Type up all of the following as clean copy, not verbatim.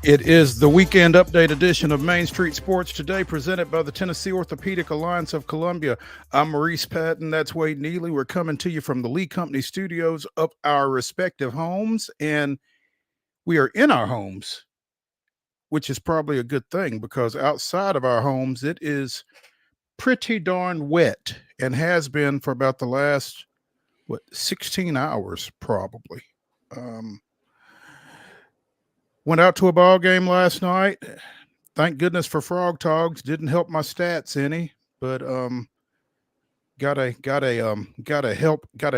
It is the weekend update edition of Main Street Sports Today, presented by the Tennessee Orthopedic Alliance of Columbia. I'm Maurice Patton. That's Wade Neely. We're coming to you from the Lee Company studios of our respective homes, and we are in our homes, which is probably a good thing because outside of our homes, it is pretty darn wet and has been for about the last, 16 hours probably. Went out to a ball game last night. Thank goodness for Frog Togs. Didn't help my stats any, but got a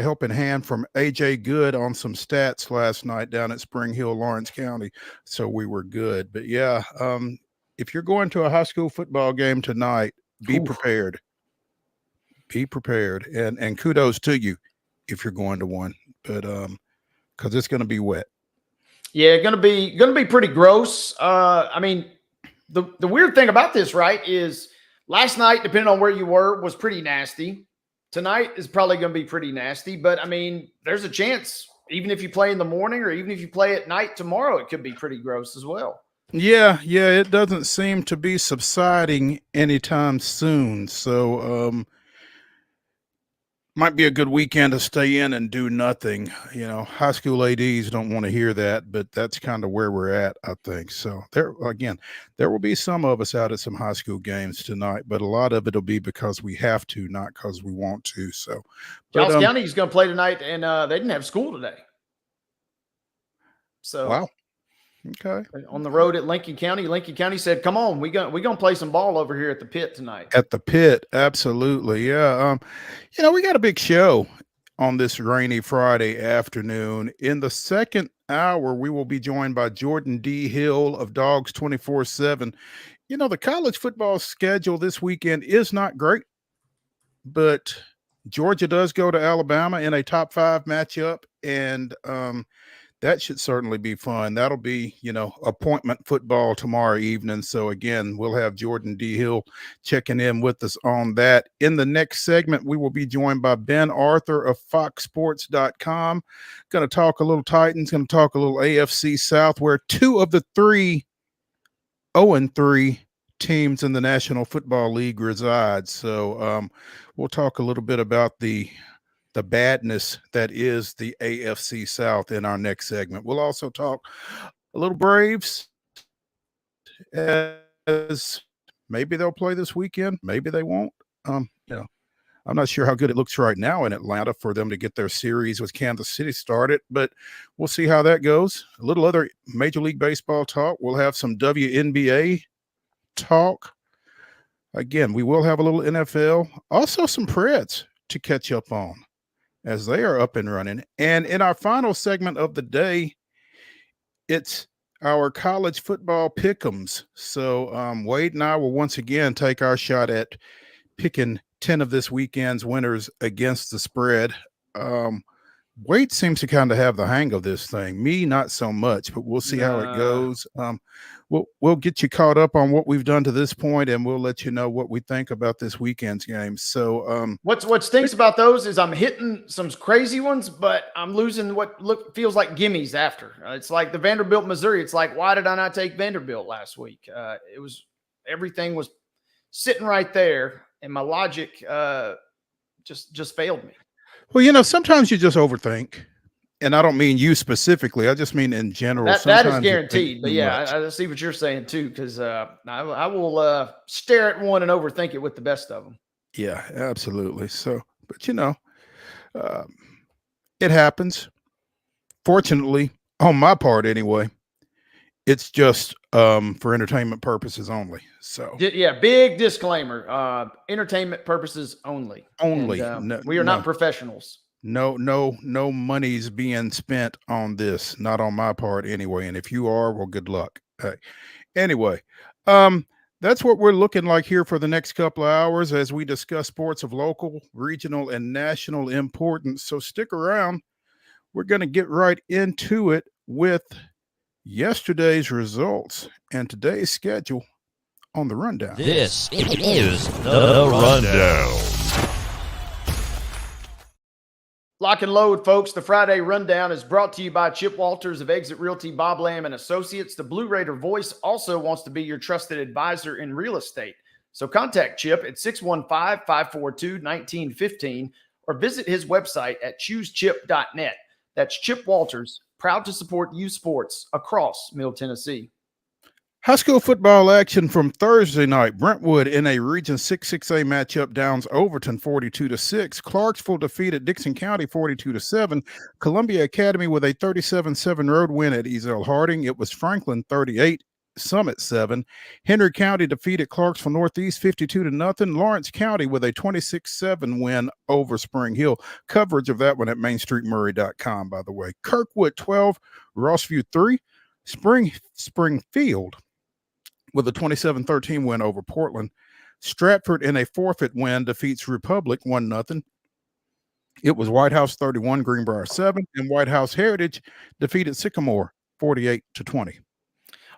helping hand from AJ Good on some stats last night down at Spring Hill, Lawrence County. So we were good. But yeah, if you're going to a high school football game tonight, be prepared. Be prepared, and kudos to you if you're going to one. But because it's going to be wet. Yeah, gonna be pretty gross. I mean, the weird thing about this, right, is last night, depending on where you were, was pretty nasty. Tonight is probably going to be pretty nasty, but I mean, there's a chance, even if you play in the morning or even if you play at night tomorrow, it could be pretty gross as well. Yeah, it doesn't seem to be subsiding anytime soon. So might be a good weekend to stay in and do nothing. You know, high school ADs don't want to hear that, but that's kind of where we're at, I think. So there will be some of us out at some high school games tonight, but a lot of it'll be because we have to, not because we want to. So Charles County is going to play tonight, and they didn't have school today. So wow. Okay. On the road at Lincoln County said, "Come on, we gonna play some ball over here at the pit tonight." At the pit, absolutely, yeah. We got a big show on this rainy Friday afternoon. In the second hour, we will be joined by Jordan D. Hill of Dogs 24/7. The college football schedule this weekend is not great, but Georgia does go to Alabama in a top 5 matchup, and that should certainly be fun. That'll be, appointment football tomorrow evening. So again, we'll have Jordan D. Hill checking in with us on that. In the next segment, we will be joined by Ben Arthur of foxsports.com. Going to talk a little Titans, going to talk a little AFC South, where 2 of the 3 0-3 teams in the National Football League reside. So we'll talk a little bit about the badness that is the AFC South in our next segment. We'll also talk a little Braves, as maybe they'll play this weekend, maybe they won't. I'm not sure how good it looks right now in Atlanta for them to get their series with Kansas City started, but we'll see how that goes. A little other Major League Baseball talk. We'll have some WNBA talk. Again, we will have a little NFL, also some Preds to catch up on as they are up and running. And in our final segment of the day, it's our college football pick'ems. So Wade and I will once again take our shot at picking 10 of this weekend's winners against the spread. Wade seems to kind of have the hang of this thing. Me, not so much, but we'll see how it goes. We'll get you caught up on what we've done to this point, and we'll let you know what we think about this weekend's game. So what stinks about those is I'm hitting some crazy ones, but I'm losing what feels like gimmies after. It's like the Vanderbilt, Missouri. It's like, why did I not take Vanderbilt last week? Everything was sitting right there, and my logic just failed me. Well, sometimes you just overthink, and I don't mean you specifically. I just mean in general. That is guaranteed. But yeah, I see what you're saying too, because I will stare at one and overthink it with the best of them. Yeah, absolutely. So, but it happens. Fortunately, on my part anyway, it's just for entertainment purposes only. So yeah, big disclaimer: entertainment purposes only. Only. And, we are not professionals. No money's being spent on this. Not on my part anyway. And if you are, well, good luck. Anyway, that's what we're looking like here for the next couple of hours as we discuss sports of local, regional, and national importance. So stick around. We're going to get right into it with yesterday's results and today's schedule on the rundown. This is the rundown. Lock and load, folks. The Friday Rundown is brought to you by Chip Walters of Exit Realty, Bob Lamb and Associates. The Blue Raider voice also wants to be your trusted advisor in real estate. So contact Chip at 615-542-1915 or visit his website at choosechip.net. That's Chip Walters, proud to support youth sports across Middle Tennessee. High school football action from Thursday night. Brentwood in a Region 6-6A matchup downs Overton 42-6. Clarksville defeated Dixon County 42-7. Columbia Academy with a 37-7 road win at Ezel Harding. It was Franklin 38. Summit 7. Henry County defeated Clarksville Northeast 52-0. Lawrence County with a 26-7 win over Spring Hill. Coverage of that one at mainstreetmurray.com, by the way. Kirkwood 12, Rossview 3. Springfield with a 27-13 win over Portland. Stratford in a forfeit win defeats Republic 1-0. It was White House 31, Greenbrier 7, and White House Heritage defeated Sycamore 48-20.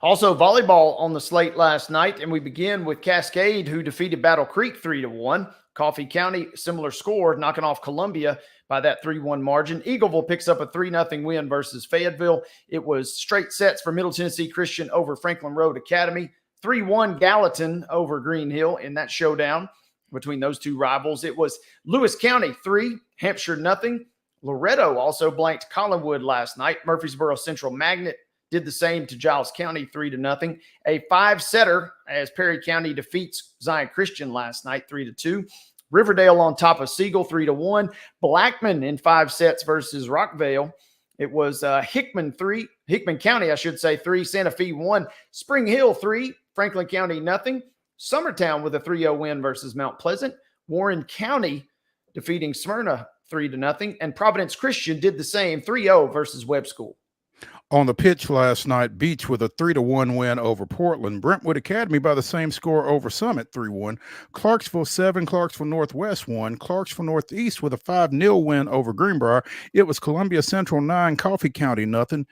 Also, volleyball on the slate last night, and we begin with Cascade, who defeated Battle Creek 3-1. Coffee County, similar score, knocking off Columbia by that 3-1 margin. Eagleville picks up a 3-0 win versus Fayetteville. It was straight sets for Middle Tennessee Christian over Franklin Road Academy. 3-1 Gallatin over Green Hill in that showdown between those two rivals. It was Lewis County 3, Hampshire 0. Loretto also blanked Collinwood last night. Murfreesboro Central Magnet did the same to Giles County 3-0. A 5-setter as Perry County defeats Zion Christian last night 3-2. Riverdale on top of Siegel 3-1. Blackman in 5 sets versus Rockvale. It was Hickman County, I should say, 3, Santa Fe 1, Spring Hill 3, Franklin County 0. Summertown with a 3-0 win versus Mount Pleasant. Warren County defeating Smyrna 3-0. And Providence Christian did the same 3-0 versus Webb School. On the pitch last night, Beach with a 3-1 win over Portland. Brentwood Academy by the same score over Summit 3-1. Clarksville 7, Clarksville Northwest 1. Clarksville Northeast with a 5-0 win over Greenbrier. It was Columbia Central 9, Coffee County 0.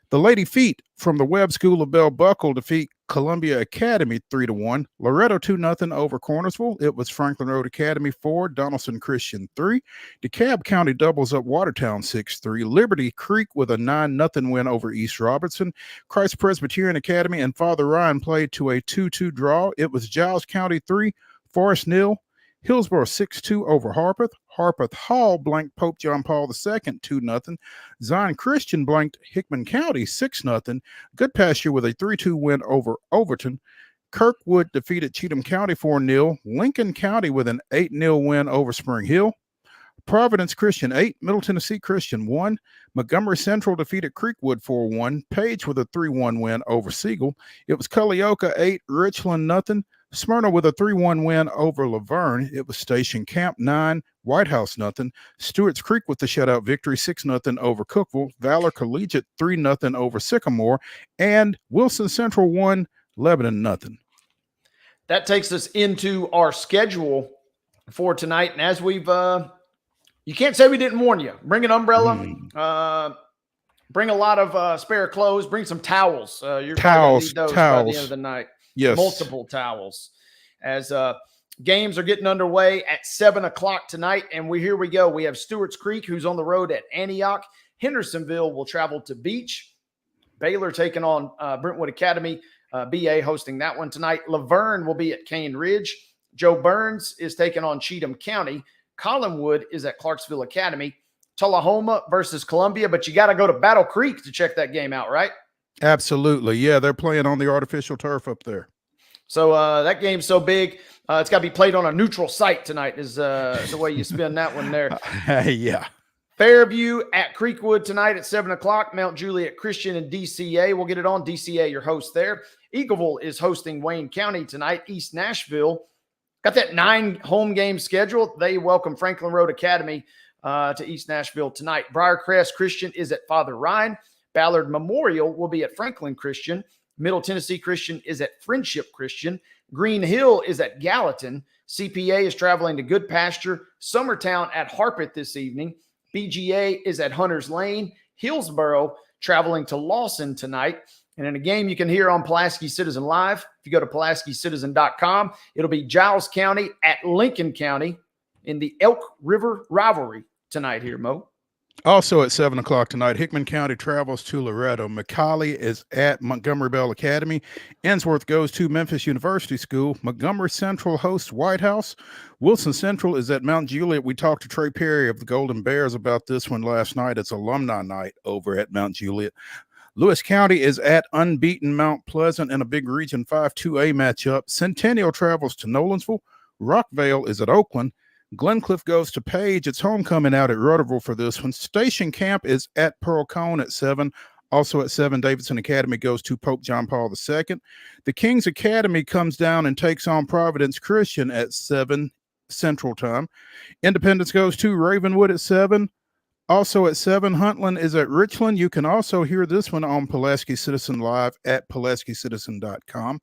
The Lady Feet from the Webb School of Bell Buckle defeat Columbia Academy 3-1. Loretto 2-0 over Cornersville. It was Franklin Road Academy 4, Donaldson Christian 3. DeKalb County doubles up Watertown 6-3. Liberty Creek with a 9-0 win over East Robertson. Christ Presbyterian Academy and Father Ryan played to a 2-2 draw. It was Giles County 3, Forest 0. Hillsborough 6-2 over Harpeth. Harpeth Hall blanked Pope John Paul II 2-0. Zion Christian blanked Hickman County 6-0. Goodpasture with a 3-2 win over Overton. Kirkwood defeated Cheatham County 4-0. Lincoln County with an 8-0 win over Spring Hill. Providence Christian 8, Middle Tennessee Christian 1. Montgomery Central defeated Creekwood 4-1. Page with a 3-1 win over Siegel. It was Culleoka 8, Richland 0. Smyrna with a 3-1 win over Laverne. It was Station Camp 9, White House 0. Stewart's Creek with the shutout victory 6-0 over Cookville. Valor Collegiate 3-0 over Sycamore. And Wilson Central 1, Lebanon 0. That takes us into our schedule for tonight. And as we've you can't say we didn't warn you. Bring an umbrella. Bring a lot of spare clothes. Bring some towels. You're probably going to need those by the end of the night. Yes. Multiple towels. As games are getting underway at 7 o'clock tonight. And here we go. We have Stewart's Creek, who's on the road at Antioch. Hendersonville will travel to Beach. Baylor taking on Brentwood Academy. BA hosting that one tonight. Laverne will be at Cane Ridge. Joe Burns is taking on Cheatham County. Collinwood is at Clarksville Academy. Tullahoma versus Columbia, but you got to go to Battle Creek to check that game out, right? Absolutely. Yeah, they're playing on the artificial turf up there. So that game's so big, it's got to be played on a neutral site tonight is the way you spin that one there. Yeah. Fairview at Creekwood tonight at 7 o'clock. Mount Juliet Christian and DCA. We'll get it on. DCA, your host there. Eagleville is hosting Wayne County tonight. East Nashville got that 9 home game schedule. They welcome Franklin Road Academy to East Nashville tonight. Briarcrest Christian is at Father Ryan. Ballard Memorial will be at Franklin Christian. Middle Tennessee Christian is at Friendship Christian. Green Hill is at Gallatin. CPA is traveling to Good Pasture. Summertown at Harpeth this evening. BGA is at Hunters Lane. Hillsborough traveling to Lawson tonight. And in a game you can hear on Pulaski Citizen Live, if you go to PulaskiCitizen.com, it'll be Giles County at Lincoln County in the Elk River rivalry tonight here, Mo. Also at 7 o'clock tonight, Hickman County travels to Loretto. McCallie is at Montgomery Bell Academy. Ensworth goes to Memphis University School. Montgomery Central hosts White House. Wilson Central is at Mount Juliet. We talked to Trey Perry of the Golden Bears about this one last night. It's alumni night over at Mount Juliet. Lewis County is at unbeaten Mount Pleasant in a big Region 5 2A matchup. Centennial travels to Nolensville. Rockvale is at Oakland. Glencliff goes to Page. It's homecoming out at Rutherville for this one. Station Camp is at Pearl Cone at 7. Also at 7, Davidson Academy goes to Pope John Paul II. The King's Academy comes down and takes on Providence Christian at 7 Central Time. Independence goes to Ravenwood at 7. Also at 7, Huntland is at Richland. You can also hear this one on Pulaski Citizen Live at PulaskiCitizen.com.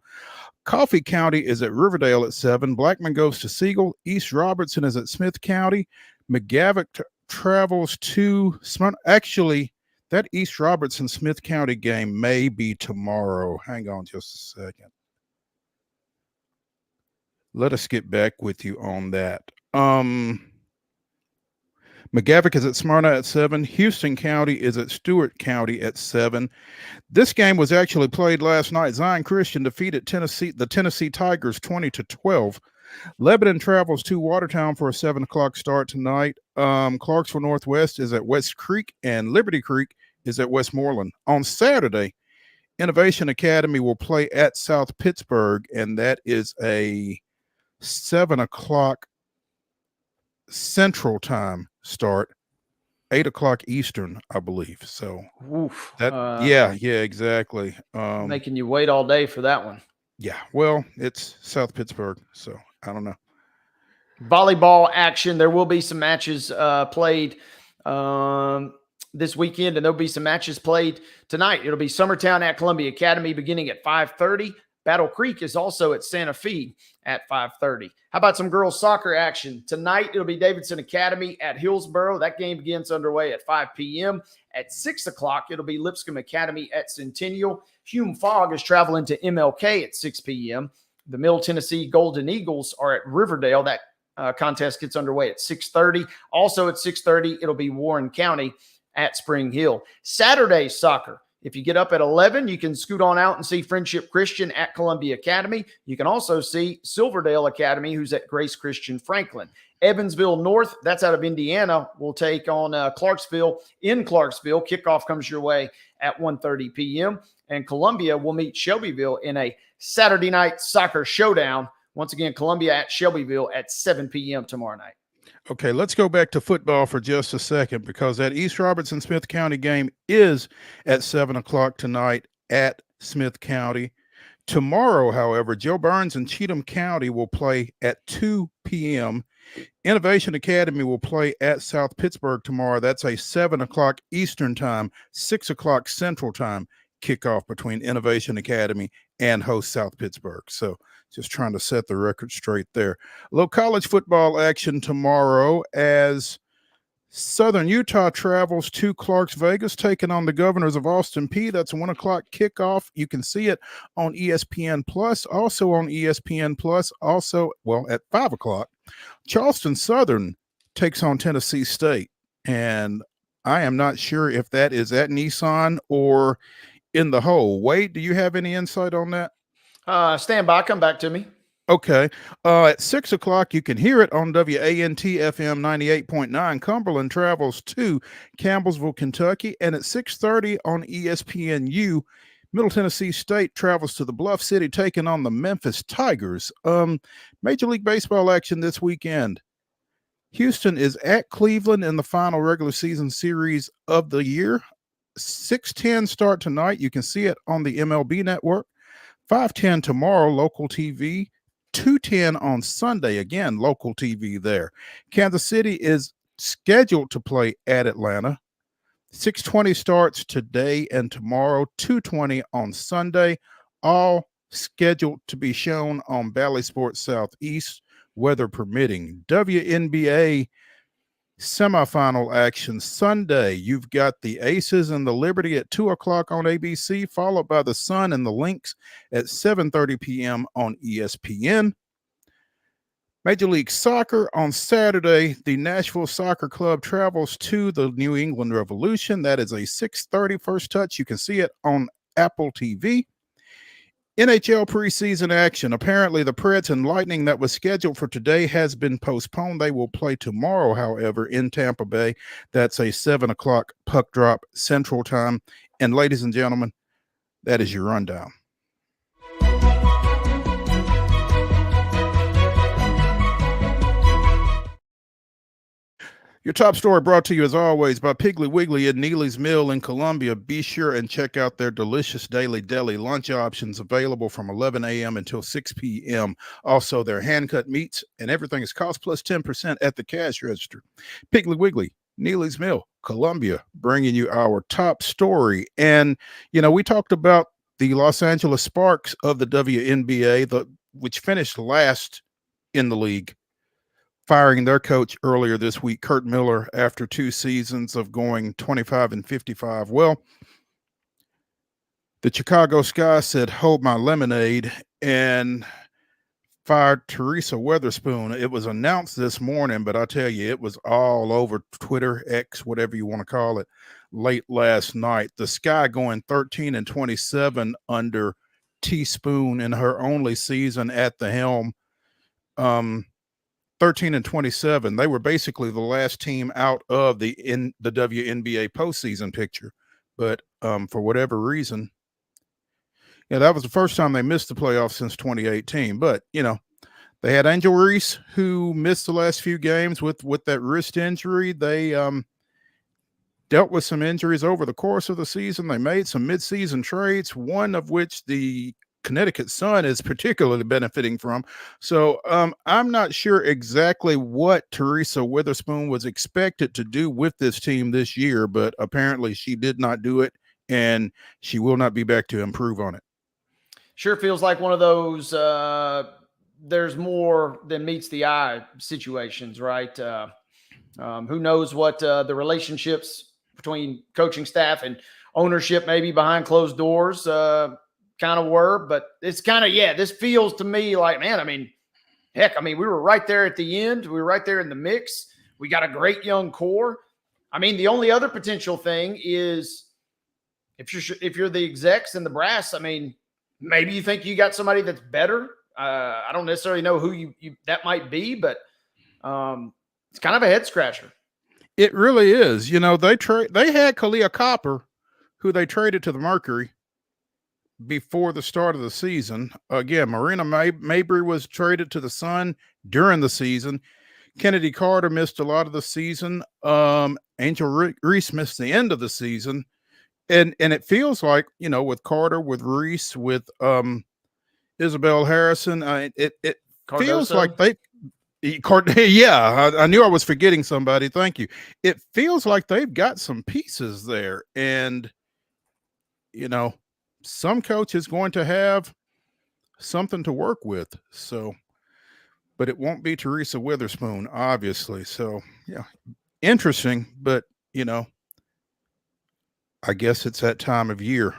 Coffee County is at Riverdale at 7. Blackman goes to Siegel. East Robertson is at Smith County. McGavock travels to Smyrna. Actually, that East Robertson Smith County game may be tomorrow. Hang on just a second. Let us get back with you on that. McGavock is at Smyrna at 7. Houston County is at Stewart County at 7. This game was actually played last night. Zion Christian defeated the Tennessee Tigers 20-12. Lebanon travels to Watertown for a 7 o'clock start tonight. Clarksville Northwest is at West Creek, and Liberty Creek is at Westmoreland. On Saturday, Innovation Academy will play at South Pittsburgh, and that is a 7 o'clock Central Time start, 8 o'clock Eastern, I believe. So Oof. Yeah, exactly. Making you wait all day for that one. Yeah, well, it's South Pittsburgh, so I don't know. Volleyball action. There will be some matches played this weekend, and there'll be some matches played tonight. It'll be Summertown at Columbia Academy beginning at 5:30. Battle Creek is also at Santa Fe at 5:30. How about some girls soccer action? Tonight, it'll be Davidson Academy at Hillsboro. That game begins underway at 5 p.m. At 6 o'clock, it'll be Lipscomb Academy at Centennial. Hume Fogg is traveling to MLK at 6 p.m. The Middle Tennessee Golden Eagles are at Riverdale. That contest gets underway at 6:30. Also at 6:30, it'll be Warren County at Spring Hill. Saturday soccer. If you get up at 11, you can scoot on out and see Friendship Christian at Columbia Academy. You can also see Silverdale Academy, who's at Grace Christian Franklin. Evansville North, that's out of Indiana, will take on Clarksville in Clarksville. Kickoff comes your way at 1:30 p.m. And Columbia will meet Shelbyville in a Saturday night soccer showdown. Once again, Columbia at Shelbyville at 7 p.m. tomorrow night. Okay, let's go back to football for just a second, because that East Robertson Smith County game is at 7 o'clock tonight at Smith County. Tomorrow, however, Joe Burns and Cheatham County will play at 2 p.m. Innovation Academy will play at South Pittsburgh tomorrow. That's a 7 o'clock Eastern time, 6 o'clock Central time kickoff between Innovation Academy and host South Pittsburgh. So just trying to set the record straight there. A little college football action tomorrow as Southern Utah travels to Clarks Vegas, taking on the Governors of Austin Peay. That's a 1 o'clock kickoff. You can see it on ESPN Plus. Also on ESPN Plus, at 5 o'clock, Charleston Southern takes on Tennessee State. And I am not sure if that is at Nissan or in the hole. Wade, do you have any insight on that? Stand by. Come back to me. Okay. At 6 o'clock, you can hear it on WANT FM 98.9. Cumberland travels to Campbellsville, Kentucky. And at 6:30 on ESPNU, Middle Tennessee State travels to the Bluff City, taking on the Memphis Tigers. Major League Baseball action this weekend. Houston is at Cleveland in the final regular season series of the year. 6:10 start tonight. You can see it on the MLB Network. 5:10 tomorrow, local TV. 2:10 on Sunday, again, local TV there. Kansas City is scheduled to play at Atlanta. 6:20 starts today and tomorrow. 2:20 on Sunday. All scheduled to be shown on Bally Sports Southeast, weather permitting. WNBA semifinal action Sunday. You've got the Aces and the Liberty at 2 o'clock on ABC, followed by the Sun and the Lynx at 7:30 p.m. on ESPN. Major League Soccer on Saturday, the Nashville Soccer Club travels to the New England Revolution. That is a 6:30 first touch. You can see it on Apple TV. NHL preseason action. Apparently, the Preds and Lightning that was scheduled for today has been postponed. They will play tomorrow, however, in Tampa Bay. That's a 7 o'clock puck drop Central Time. And ladies and gentlemen, that is your rundown. Your top story brought to you, as always, by Piggly Wiggly at Neely's Mill in Columbia. Be sure and check out their delicious daily deli lunch options available from 11 a.m. until 6 p.m. Also, their hand-cut meats and everything is cost plus 10% at the cash register. Piggly Wiggly, Neely's Mill, Columbia, bringing you our top story. And, we talked about the Los Angeles Sparks of the WNBA, which finished last in the league, firing their coach earlier this week, Kurt Miller, after 2 seasons of going 25-55. Well, the Chicago Sky said, "Hold my lemonade," and fired Teresa Weatherspoon. It was announced this morning, but I tell you, it was all over Twitter, X, whatever you want to call it, late last night. The Sky going 13-27 under Teaspoon in her only season at the helm. 13-27. They were basically the last team out of the WNBA postseason picture. But for whatever reason, that was the first time they missed the playoffs since 2018. But, they had Angel Reese, who missed the last few games with that wrist injury. They dealt with some injuries over the course of the season. They made some midseason trades, one of which the Connecticut Sun is particularly benefiting from. So I'm not sure exactly what Teresa Weatherspoon was expected to do with this team this year, but apparently she did not do it, and she will not be back to improve on it. Sure feels like one of those there's more than meets the eye situations, right? Who knows what the relationships between coaching staff and ownership maybe behind closed doors kind of were, but it's kind of, this feels to me like, man, heck, we were right there at the end. We were right there in the mix. We got a great young core. The only other potential thing is if you're the execs and the brass, maybe you think you got somebody that's better. I don't necessarily know who you that might be, but it's kind of a head scratcher. It really is. They had Kalia Copper, who they traded to the Mercury before the start of the season. Again, Marina Mabry was traded to the Sun during the season. Kennedy Carter missed a lot of the season. Angel Reese missed the end of the season. And it feels like, with Carter, with Reese, with Isabel Harrison, it feels like I knew I was forgetting somebody. Thank you. It feels like they've got some pieces there. And, some coach is going to have something to work with. So, but it won't be Teresa Weatherspoon, obviously. So, interesting. But, I guess it's that time of year.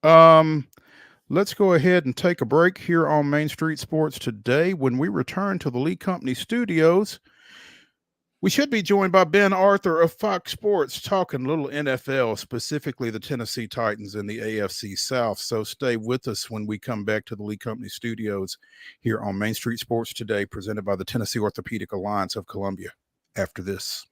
Let's go ahead and take a break here on Main Street Sports today. When we return to the Lee Company studios, we should be joined by Ben Arthur of Fox Sports, talking a little NFL, specifically the Tennessee Titans in the AFC South. So stay with us when we come back to the Lee Company studios here on Main Street Sports today, presented by the Tennessee Orthopedic Alliance of Columbia. After this.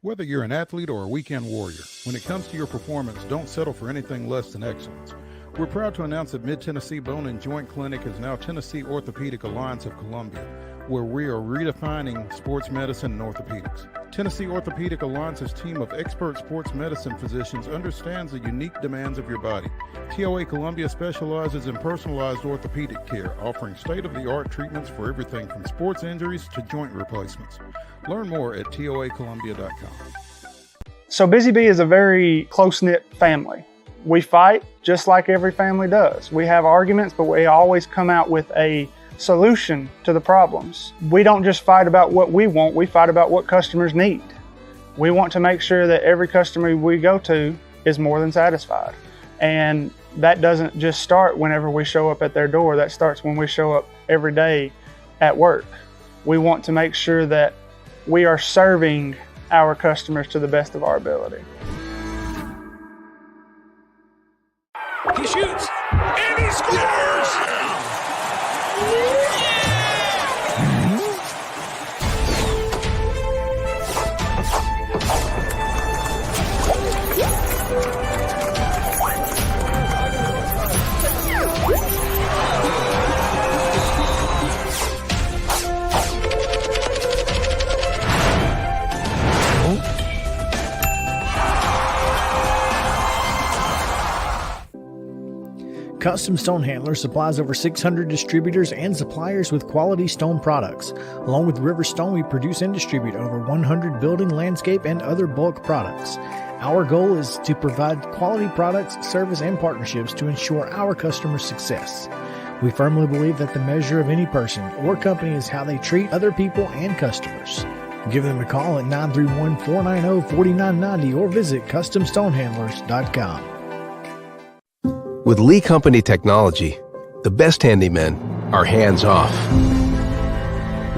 Whether you're an athlete or a weekend warrior, when it comes to your performance, don't settle for anything less than excellence. We're proud to announce that Mid-Tennessee Bone and Joint Clinic is now Tennessee Orthopedic Alliance of Columbia, where we are redefining sports medicine and orthopedics. Tennessee Orthopedic Alliance's team of expert sports medicine physicians understands the unique demands of your body. TOA Columbia specializes in personalized orthopedic care, offering state-of-the-art treatments for everything from sports injuries to joint replacements. Learn more at toacolumbia.com. So Busy Bee is a very close-knit family. We fight just like every family does. We have arguments, but we always come out with a solution to the problems. We don't just fight about what we want, we fight about what customers need. We want to make sure that every customer we go to is more than satisfied. And that doesn't just start whenever we show up at their door. That starts when we show up every day at work. We want to make sure that we are serving our customers to the best of our ability. He shoots, and he scores! Custom Stone Handler supplies over 600 distributors and suppliers with quality stone products. Along with River Stone, we produce and distribute over 100 building, landscape, and other bulk products. Our goal is to provide quality products, service, and partnerships to ensure our customers' success. We firmly believe that the measure of any person or company is how they treat other people and customers. Give them a call at 931-490-4990 or visit CustomStonehandlers.com. With Lee Company technology, the best handymen are hands-off.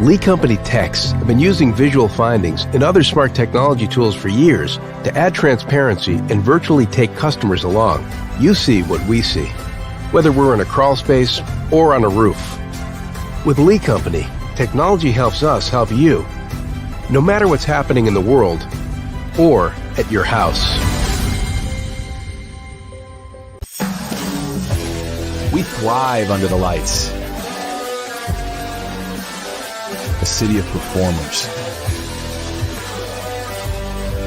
Lee Company techs have been using visual findings and other smart technology tools for years to add transparency and virtually take customers along. You see what we see, whether we're in a crawl space or on a roof. With Lee Company, technology helps us help you, no matter what's happening in the world or at your house. We thrive under the lights. A city of performers.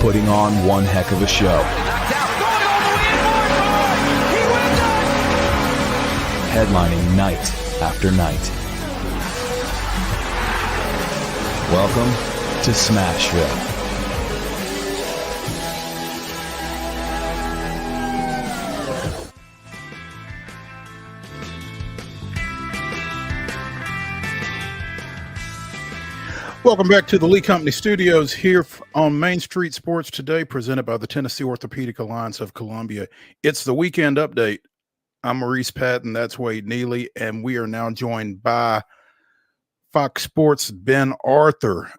Putting on one heck of a show. Headlining night after night. Welcome to Smashville. Welcome back to the Lee Company Studios here on Main Street Sports Today, presented by the Tennessee Orthopedic Alliance of Columbia. It's the weekend update. I'm Maurice Patton. That's Wade Neely, and we are now joined by Fox Sports' Ben Arthur.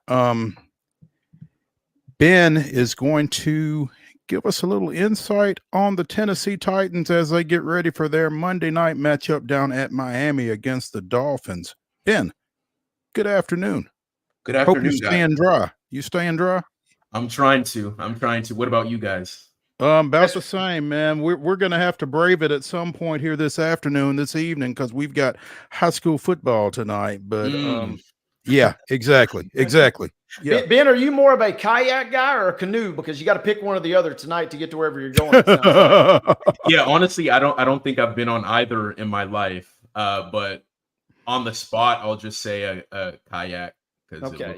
Ben is going to give us a little insight on the Tennessee Titans as they get ready for their Monday night matchup down at Miami against the Dolphins. Ben, good afternoon. Good afternoon, Hope you're staying dry. You staying dry? I'm trying to. What about you guys? About the same, man. We're going to have to brave it at some point here this evening, because we've got high school football tonight. But yeah, exactly. Yeah. Ben, are you more of a kayak guy or a canoe? Because you got to pick one or the other tonight to get to wherever you're going. It sounds like. Yeah, honestly, I don't think I've been on either in my life. But on the spot, I'll just say a kayak. Okay,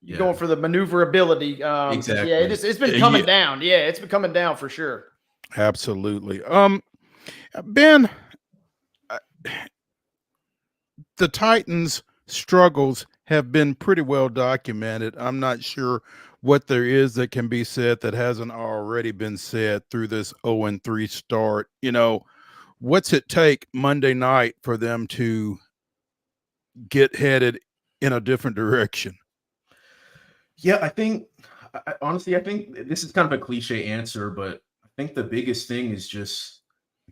you're going for the maneuverability. Exactly. Yeah, it's been coming down. Yeah, it's been coming down for sure. Absolutely. Ben, the Titans' struggles have been pretty well documented. I'm not sure what there is that can be said that hasn't already been said through this 0-3 start. You know, what's it take Monday night for them to get headed in a different direction? Yeah, I think this is kind of a cliche answer, but I think the biggest thing is just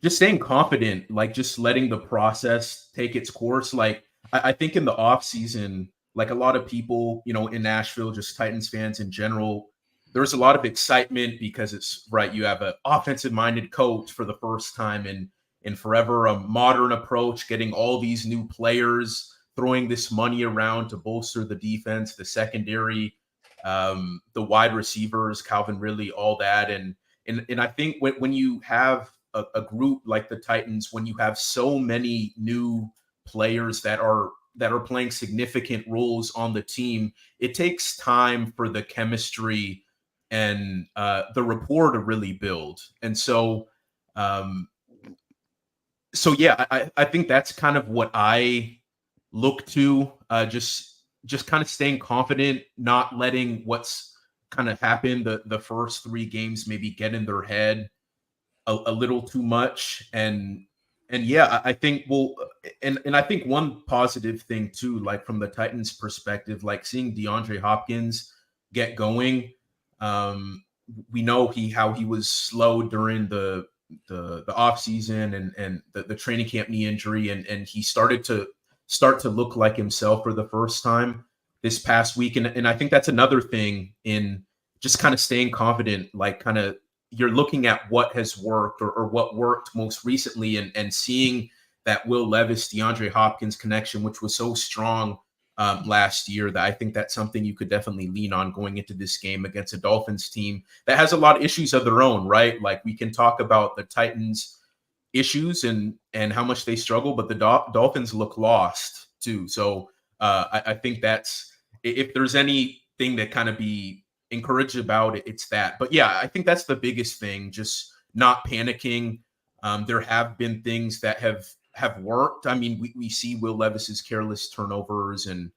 staying confident, like just letting the process take its course. Like I think in the off season, like a lot of people, you know, in Nashville, just Titans fans in general, there was a lot of excitement because it's right. You have an offensive minded coach for the first time in forever, a modern approach, getting all these new players, throwing this money around to bolster the defense, the secondary, the wide receivers, Calvin Ridley, all that. And I think when you have a group like the Titans, when you have so many new players that are playing significant roles on the team, it takes time for the chemistry and the rapport to really build. And so yeah, I think that's kind of what I look to, just kind of staying confident, not letting what's kind of happened the first 3 games, maybe get in their head a little too much. And yeah, I think and I think one positive thing too, like from the Titans perspective, like seeing DeAndre Hopkins get going. We know how he was slow during the off season and the training camp knee injury, and he started to look like himself for the first time this past week. And I think that's another thing in just kind of staying confident, like kind of you're looking at what has worked or what worked most recently and seeing that Will Levis, DeAndre Hopkins connection, which was so strong last year, that I think that's something you could definitely lean on going into this game against a Dolphins team that has a lot of issues of their own, right? Like we can talk about the Titans issues and how much they struggle, but the Dolphins look lost too. So I think that's, if there's anything that kind of be encouraged about it, it's that. But yeah, I think that's the biggest thing, just not panicking. There have been things that have worked. I mean, we see Will Levis's careless turnovers and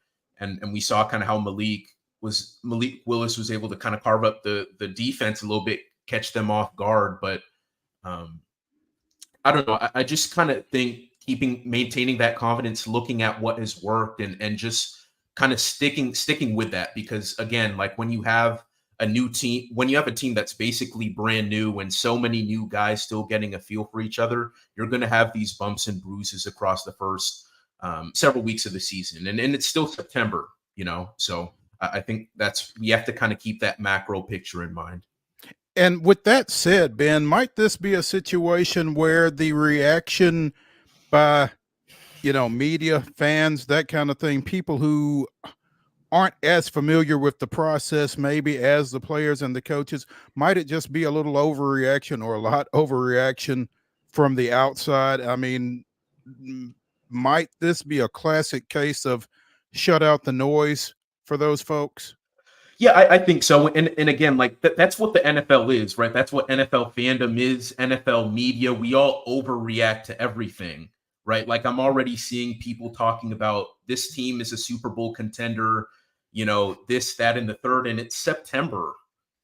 we saw kind of how Malik Willis was able to kind of carve up the defense a little bit, catch them off guard. But I don't know. I just kind of think maintaining that confidence, looking at what has worked and just kind of sticking with that, because again, like when you have a new team, when you have a team that's basically brand new and so many new guys still getting a feel for each other, you're going to have these bumps and bruises across the first several weeks of the season. And it's still September, so I think we have to kind of keep that macro picture in mind. And with that said, Ben, might this be a situation where the reaction by, media, fans, that kind of thing, people who aren't as familiar with the process maybe as the players and the coaches, might it just be a little overreaction or a lot overreaction from the outside? I mean, might this be a classic case of shut out the noise for those folks? Yeah, I think so. And again, like that's what the NFL is, right? That's what NFL fandom is, NFL media. We all overreact to everything, right? Like I'm already seeing people talking about this team is a Super Bowl contender, this, that, and the third, and it's September.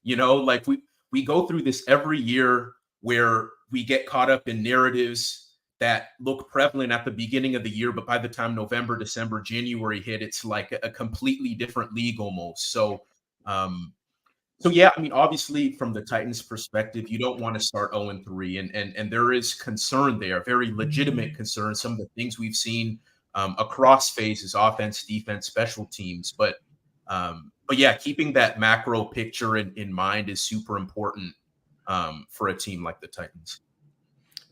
Like we go through this every year where we get caught up in narratives that look prevalent at the beginning of the year, but by the time November, December, January hit, it's like a completely different league almost. So yeah, I mean, obviously from the Titans perspective, you don't want to start 0-3 and there is concern there, very legitimate concern, some of the things we've seen across phases, offense, defense, special teams. But yeah, keeping that macro picture in mind is super important for a team like the Titans.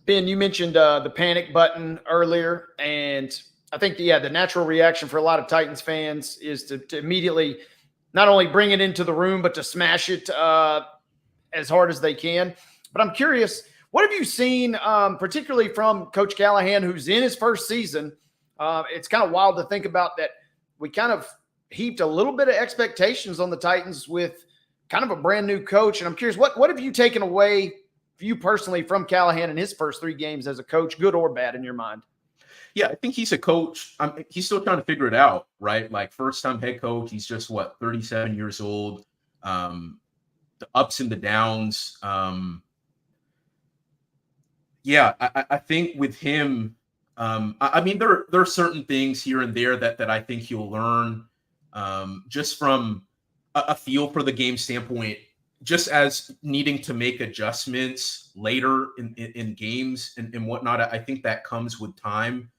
Ben, you mentioned the panic button earlier, and I think the natural reaction for a lot of Titans fans is to immediately not only bring it into the room, but to smash it as hard as they can. But I'm curious, what have you seen, particularly from Coach Callahan, who's in his first season? It's kind of wild to think about that we kind of heaped a little bit of expectations on the Titans with kind of a brand new coach. And I'm curious, what have you taken away for you personally from Callahan in his first 3 games as a coach, good or bad in your mind? Yeah, I think he's a coach. He's still trying to figure it out, right? Like first-time head coach. He's just 37 years old. The ups and the downs. Yeah, I think with him, I mean, there are certain things here and there that I think he'll learn just from a feel for the game standpoint, just as needing to make adjustments later in games and whatnot. I think that comes with time.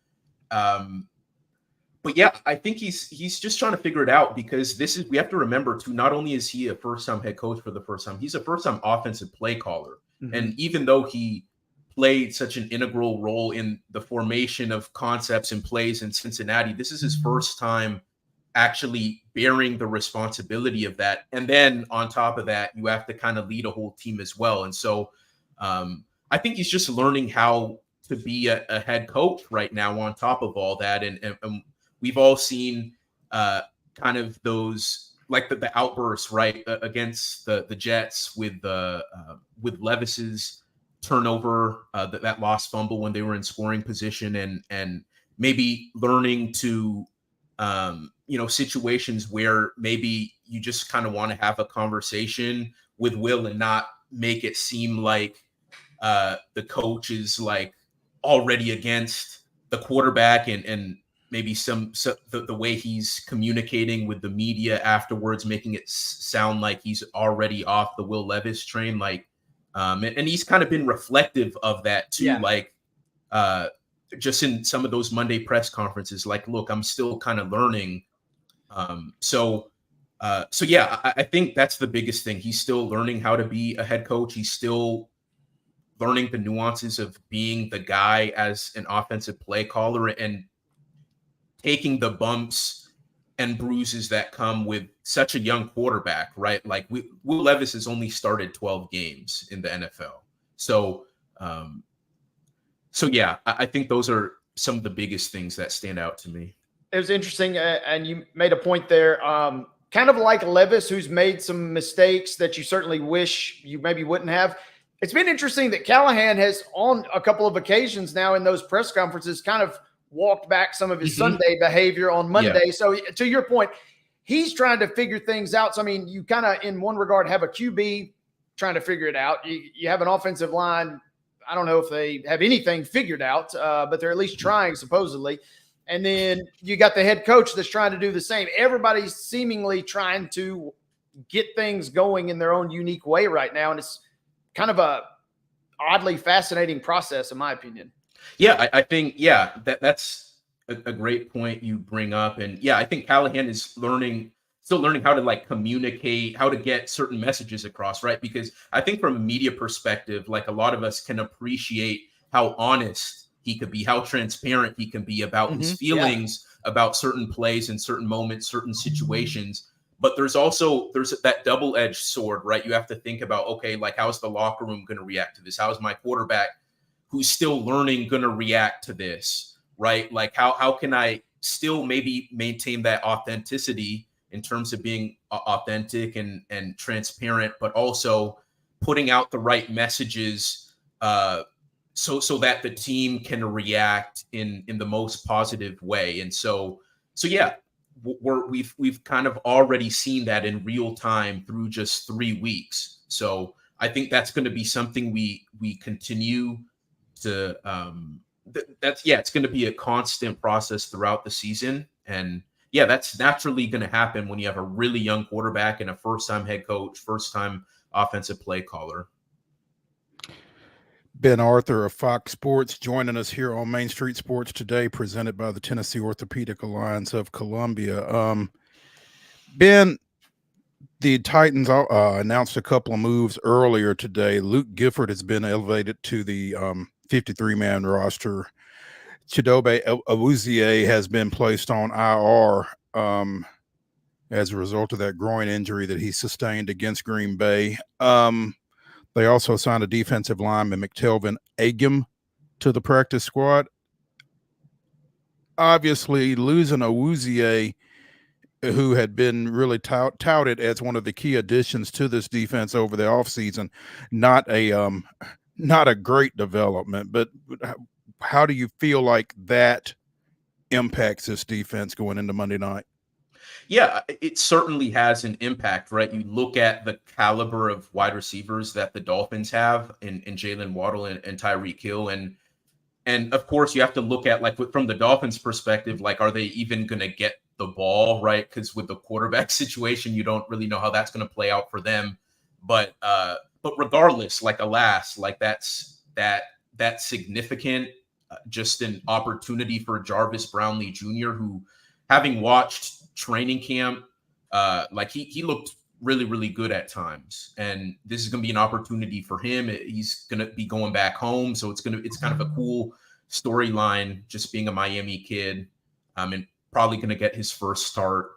But yeah, I think he's just trying to figure it out, because we have to remember too, not only is he a first-time head coach for the first time, he's a first-time offensive play caller. Mm-hmm. And even though he played such an integral role in the formation of concepts and plays in Cincinnati, this is his first time actually bearing the responsibility of that. And then on top of that, you have to kind of lead a whole team as well. And so I think he's just learning how to be a head coach right now on top of all that. And we've all seen kind of those, like the outbursts, right, against the Jets with Levis's turnover, that lost fumble when they were in scoring position, and maybe learning to situations where maybe you just kind of want to have a conversation with Will and not make it seem like the coach is like already against the quarterback, and maybe the way he's communicating with the media afterwards, making it sound like he's already off the Will Levis train. Like, and he's kind of been reflective of that too. Yeah. Like, just in some of those Monday press conferences, like, look, I'm still kind of learning. So yeah, I think that's the biggest thing. He's still learning how to be a head coach. He's still learning the nuances of being the guy as an offensive play caller and taking the bumps and bruises that come with such a young quarterback, right? Like Will Levis has only started 12 games in the NFL. So yeah, I think those are some of the biggest things that stand out to me. It was interesting, and you made a point there. Kind of like Levis, who's made some mistakes that you certainly wish you maybe wouldn't have. It's been interesting that Callahan has, on a couple of occasions now in those press conferences, kind of walked back some of his Sunday behavior on Monday. Yeah. So to your point, he's trying to figure things out. So, I mean, you kind of, in one regard, have a QB trying to figure it out. You have an offensive line. I don't know if they have anything figured out, but they're at least trying, supposedly. And then you got the head coach that's trying to do the same. Everybody's seemingly trying to get things going in their own unique way right now. And it's kind of a oddly fascinating process, in my opinion. Yeah, I think, that's a great point you bring up. And yeah, I think Callahan is still learning how to like communicate, how to get certain messages across, right? Because I think from a media perspective, like a lot of us can appreciate how honest he could be, how transparent he can be about his feelings about certain plays and certain moments, certain situations. But there's that double-edged sword, right? You have to think about, okay, like how's the locker room going to react to this? How is my quarterback, who's still learning, going to react to this, right? Like how can I still maybe maintain that authenticity in terms of being authentic and transparent, but also putting out the right messages so that the team can react in the most positive way. And so yeah, we've kind of already seen that in real time through just 3 weeks. So I think that's going to be something we continue to it's going to be a constant process throughout the season. And yeah, that's naturally going to happen when you have a really young quarterback and a first-time head coach, first-time offensive play caller. Ben Arthur of Fox Sports joining us here on Main Street Sports Today, presented by the Tennessee Orthopedic Alliance of Columbia. Ben, the Titans announced a couple of moves earlier today. Luke Gifford has been elevated to the 53-man roster. Chidobe Awuzie has been placed on IR as a result of that groin injury that he sustained against Green Bay. They also signed a defensive lineman, McTelvin Agim, to the practice squad. Obviously, losing Awuzie, who had been really touted as one of the key additions to this defense over the offseason, not a great development. But how do you feel like that impacts this defense going into Monday night? Yeah, it certainly has an impact, right? You look at the caliber of wide receivers that the Dolphins have in Jalen Waddle and Tyreek Hill. And of course, you have to look at, like, from the Dolphins' perspective, like, are they even going to get the ball, right? Because with the quarterback situation, you don't really know how that's going to play out for them. But regardless, like, alas, like that's significant, just an opportunity for Jarvis Brownlee Jr., who, having watched training camp, like he looked really, really good at times. And this is going to be an opportunity for him. He's going to be going back home. So it's kind of a cool storyline, just being a Miami kid, and probably going to get his first start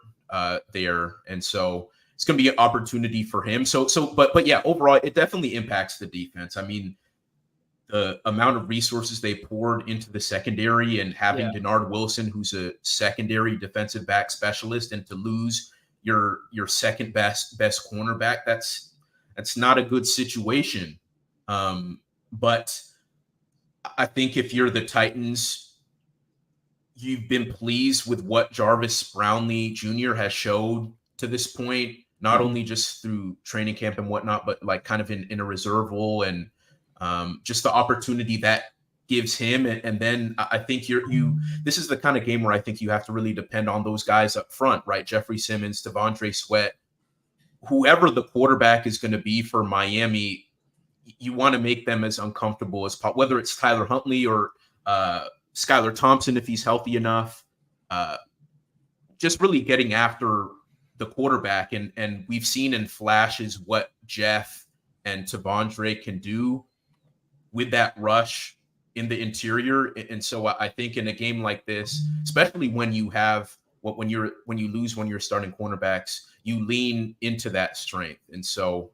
there. And so it's going to be an opportunity for him. But yeah, overall, it definitely impacts the defense. I mean, the amount of resources they poured into the secondary, and having Denard Wilson, who's a secondary defensive back specialist, and to lose your second best cornerback, that's not a good situation. But I think if you're the Titans, you've been pleased with what Jarvis Brownlee Jr. has showed to this point, not only just through training camp and whatnot, but like kind of in a reserve role, and just the opportunity that gives him. And then I think this is the kind of game where I think you have to really depend on those guys up front, right? Jeffrey Simmons, Devondre Sweat, whoever the quarterback is going to be for Miami, you want to make them as uncomfortable as possible, whether it's Tyler Huntley or Skylar Thompson, if he's healthy enough, just really getting after the quarterback. And we've seen in flashes what Jeff and Tavondre can do with that rush in the interior. And so I think in a game like this, especially when you have when you lose one of your starting cornerbacks, you lean into that strength. And so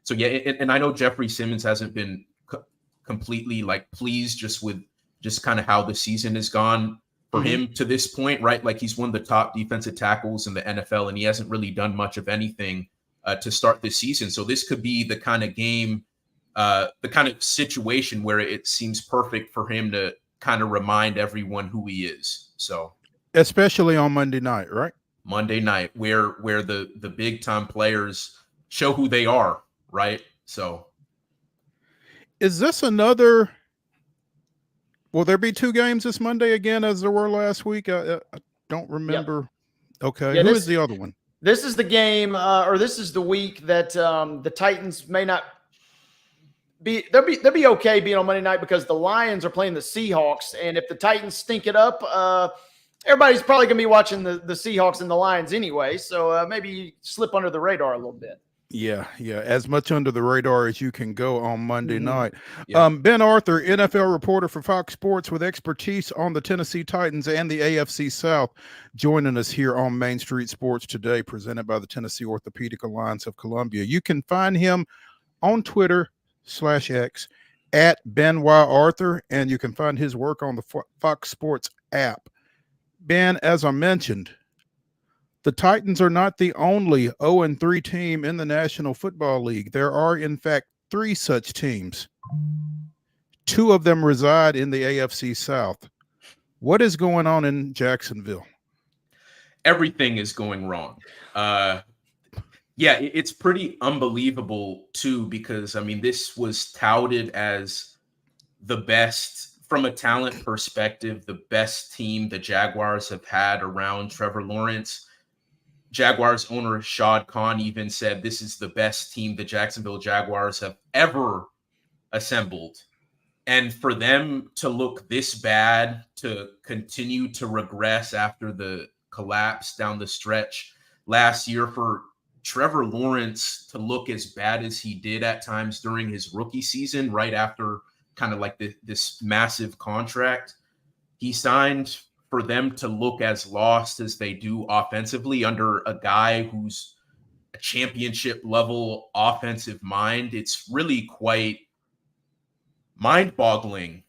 yeah, and I know Jeffrey Simmons hasn't been completely like pleased just with kind of how the season has gone for him to this point, right? Like he's one of the top defensive tackles in the NFL, and he hasn't really done much of anything to start this season. So this could be the kind of game, the kind of situation where it seems perfect for him to kind of remind everyone who he is. So especially on Monday night, right? Monday night, where the big time players show who they are, right? So is this another? Will there be 2 games this Monday again as there were last week? I don't remember. Yep. Okay, yeah, who is the other one? This is the game, or this is the week that the Titans may not be. They'll be okay being on Monday night because the Lions are playing the Seahawks, and if the Titans stink it up, everybody's probably going to be watching the Seahawks and the Lions anyway. So maybe slip under the radar a little bit. Yeah, as much under the radar as you can go on Monday night. Yeah. Ben Arthur, NFL reporter for Fox Sports with expertise on the Tennessee Titans and the AFC South, joining us here on Main Street Sports Today, presented by the Tennessee Orthopedic Alliance of Columbia. You can find him on Twitter/X at Ben Y. Arthur, and you can find his work on the Fox Sports app. Ben, as I mentioned, the Titans are not the only 0-3 team in the National Football League. There are, in fact, 3 such teams. 2 of them reside in the AFC South. What is going on in Jacksonville? Everything is going wrong. Yeah, it's pretty unbelievable, too, because, I mean, this was touted as the best, from a talent perspective, the best team the Jaguars have had around Trevor Lawrence. Jaguars owner Shad Khan even said this is the best team the Jacksonville Jaguars have ever assembled. And for them to look this bad, to continue to regress after the collapse down the stretch last year, for Trevor Lawrence to look as bad as he did at times during his rookie season, right after kind of like this massive contract he signed, for them to look as lost as they do offensively under a guy who's a championship level offensive mind, it's really quite mind-boggling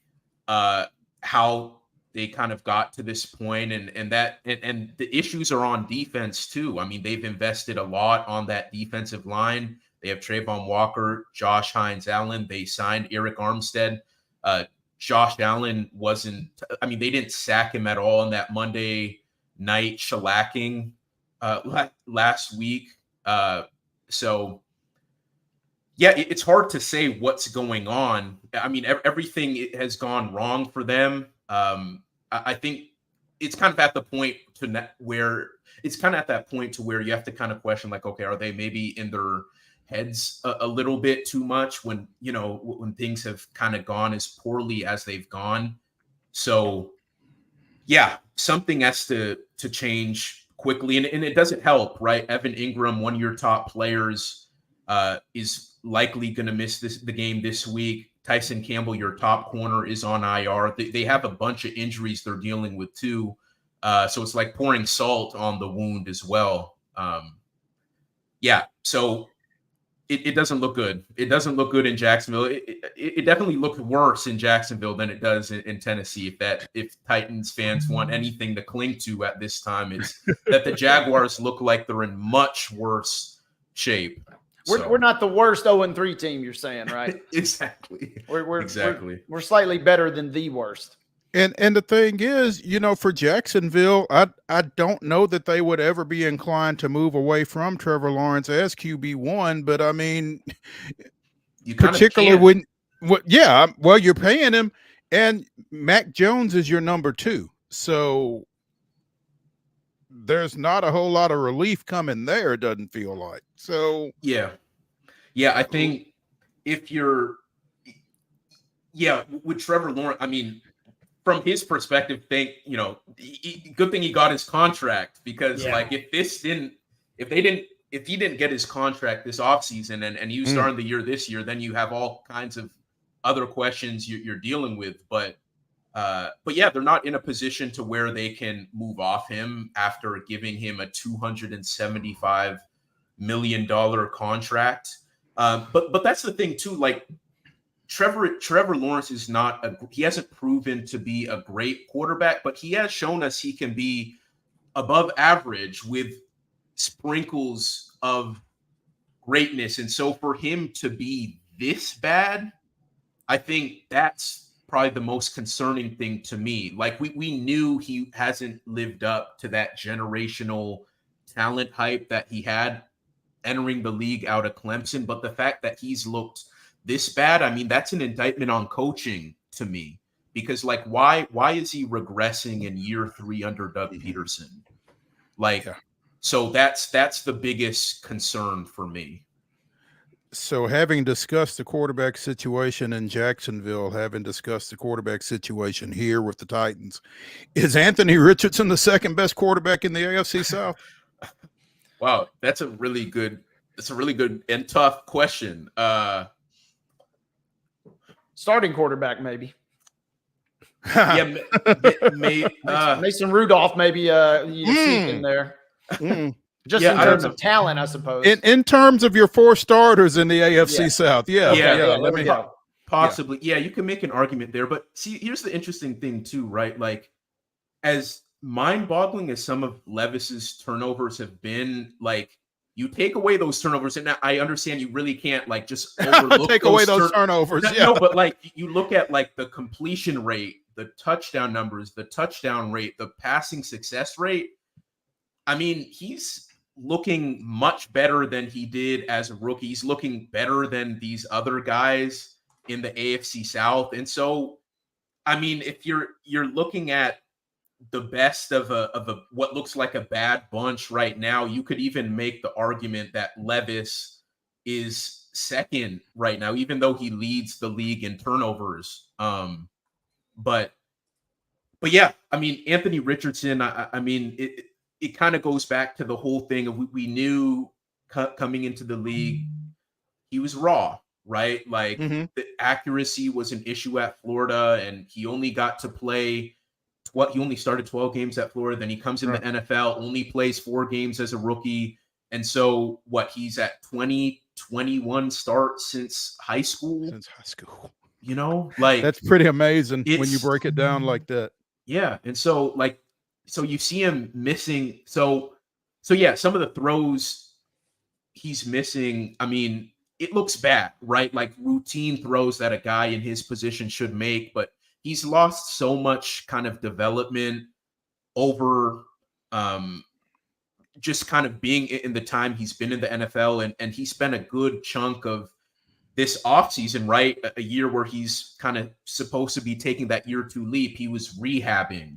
how they kind of got to this point. And the issues are on defense too. I mean, they've invested a lot on that defensive line. They have Trayvon Walker, Josh Hines-Allen. They signed Eric Armstead. Josh Allen they didn't sack him at all in that Monday night shellacking last week. So, yeah, it's hard to say what's going on. I mean, everything has gone wrong for them. I think it's kind of at the point where you have to kind of question, like, okay, are they maybe in their heads a little bit too much when things have kind of gone as poorly as they've gone? So yeah, something has to change quickly, and it doesn't help, right? Evan Ingram, one of your top players, is likely going to miss the game this week. Tyson Campbell, your top corner, is on IR. They have a bunch of injuries they're dealing with too, so it's like pouring salt on the wound as well. Yeah, so it doesn't look good. It doesn't look good in Jacksonville. It definitely looked worse in Jacksonville than it does in Tennessee. If Titans fans want anything to cling to at this time, it's that the Jaguars look like they're in much worse shape. We're not the worst 0-3 team, you're saying, right? Exactly. We're slightly better than the worst. And the thing is, for Jacksonville, I don't know that they would ever be inclined to move away from Trevor Lawrence as QB1, but I mean, You kind of particularly can. well, you're paying him, and Mac Jones is your number 2. So there's not a whole lot of relief coming there, it doesn't feel like. So Yeah. I think if you're, with Trevor Lawrence, I mean, from his perspective, good thing he got his contract, because Yeah. like if he didn't get his contract this offseason and you starting the year this year, then you have all kinds of other questions you're dealing with. But yeah, they're not in a position to where they can move off him after giving him a $275 million contract. But that's the thing too. Like Trevor Lawrence is he hasn't proven to be a great quarterback, but he has shown us he can be above average with sprinkles of greatness. And so for him to be this bad, I think that's probably the most concerning thing to me. Like we knew he hasn't lived up to that generational talent hype that he had entering the league out of Clemson, but the fact that he's looked this bad, I mean, that's an indictment on coaching to me, because like why is he regressing in year 3 under Doug Peterson? Like, so that's the biggest concern for me. So having discussed the quarterback situation in Jacksonville, having discussed the quarterback situation here with the Titans, is Anthony Richardson the second best quarterback in the AFC South? Wow, that's a really good and tough question. Starting quarterback, maybe. Mason Rudolph, maybe you see in there. Just in terms of talent, I suppose. In terms of your 4 starters in the AFC South, let me possibly. Yeah, you can make an argument there. But see, here's the interesting thing too, right? Like, as mind-boggling as some of Levis's turnovers have been, like, you take away those turnovers, and I understand you really can't like just overlook take away those turnovers. No, but like you look at like the completion rate, the touchdown numbers, the touchdown rate, the passing success rate. I mean, he's looking much better than he did as a rookie. He's looking better than these other guys in the AFC South. And so, I mean, if you're looking at the best of a what looks like a bad bunch right now, you could even make the argument that Levis is second right now, even though he leads the league in turnovers. But yeah, I mean, Anthony Richardson, I mean, it kind of goes back to the whole thing of we knew coming into the league, he was raw, right? Like the accuracy was an issue at Florida, and he only got to play he only started 12 games at Florida. Then he comes in the NFL, only plays 4 games as a rookie. And so he's at 21 starts since high school. You know, like that's pretty amazing when you break it down like that. Yeah. And so so you see him missing. So yeah, some of the throws he's missing, I mean, it looks bad, right? Like routine throws that a guy in his position should make, but he's lost so much kind of development over just kind of being in the time he's been in the NFL. And he spent a good chunk of this offseason, right? A year where he's kind of supposed to be taking that year 2 leap. He was rehabbing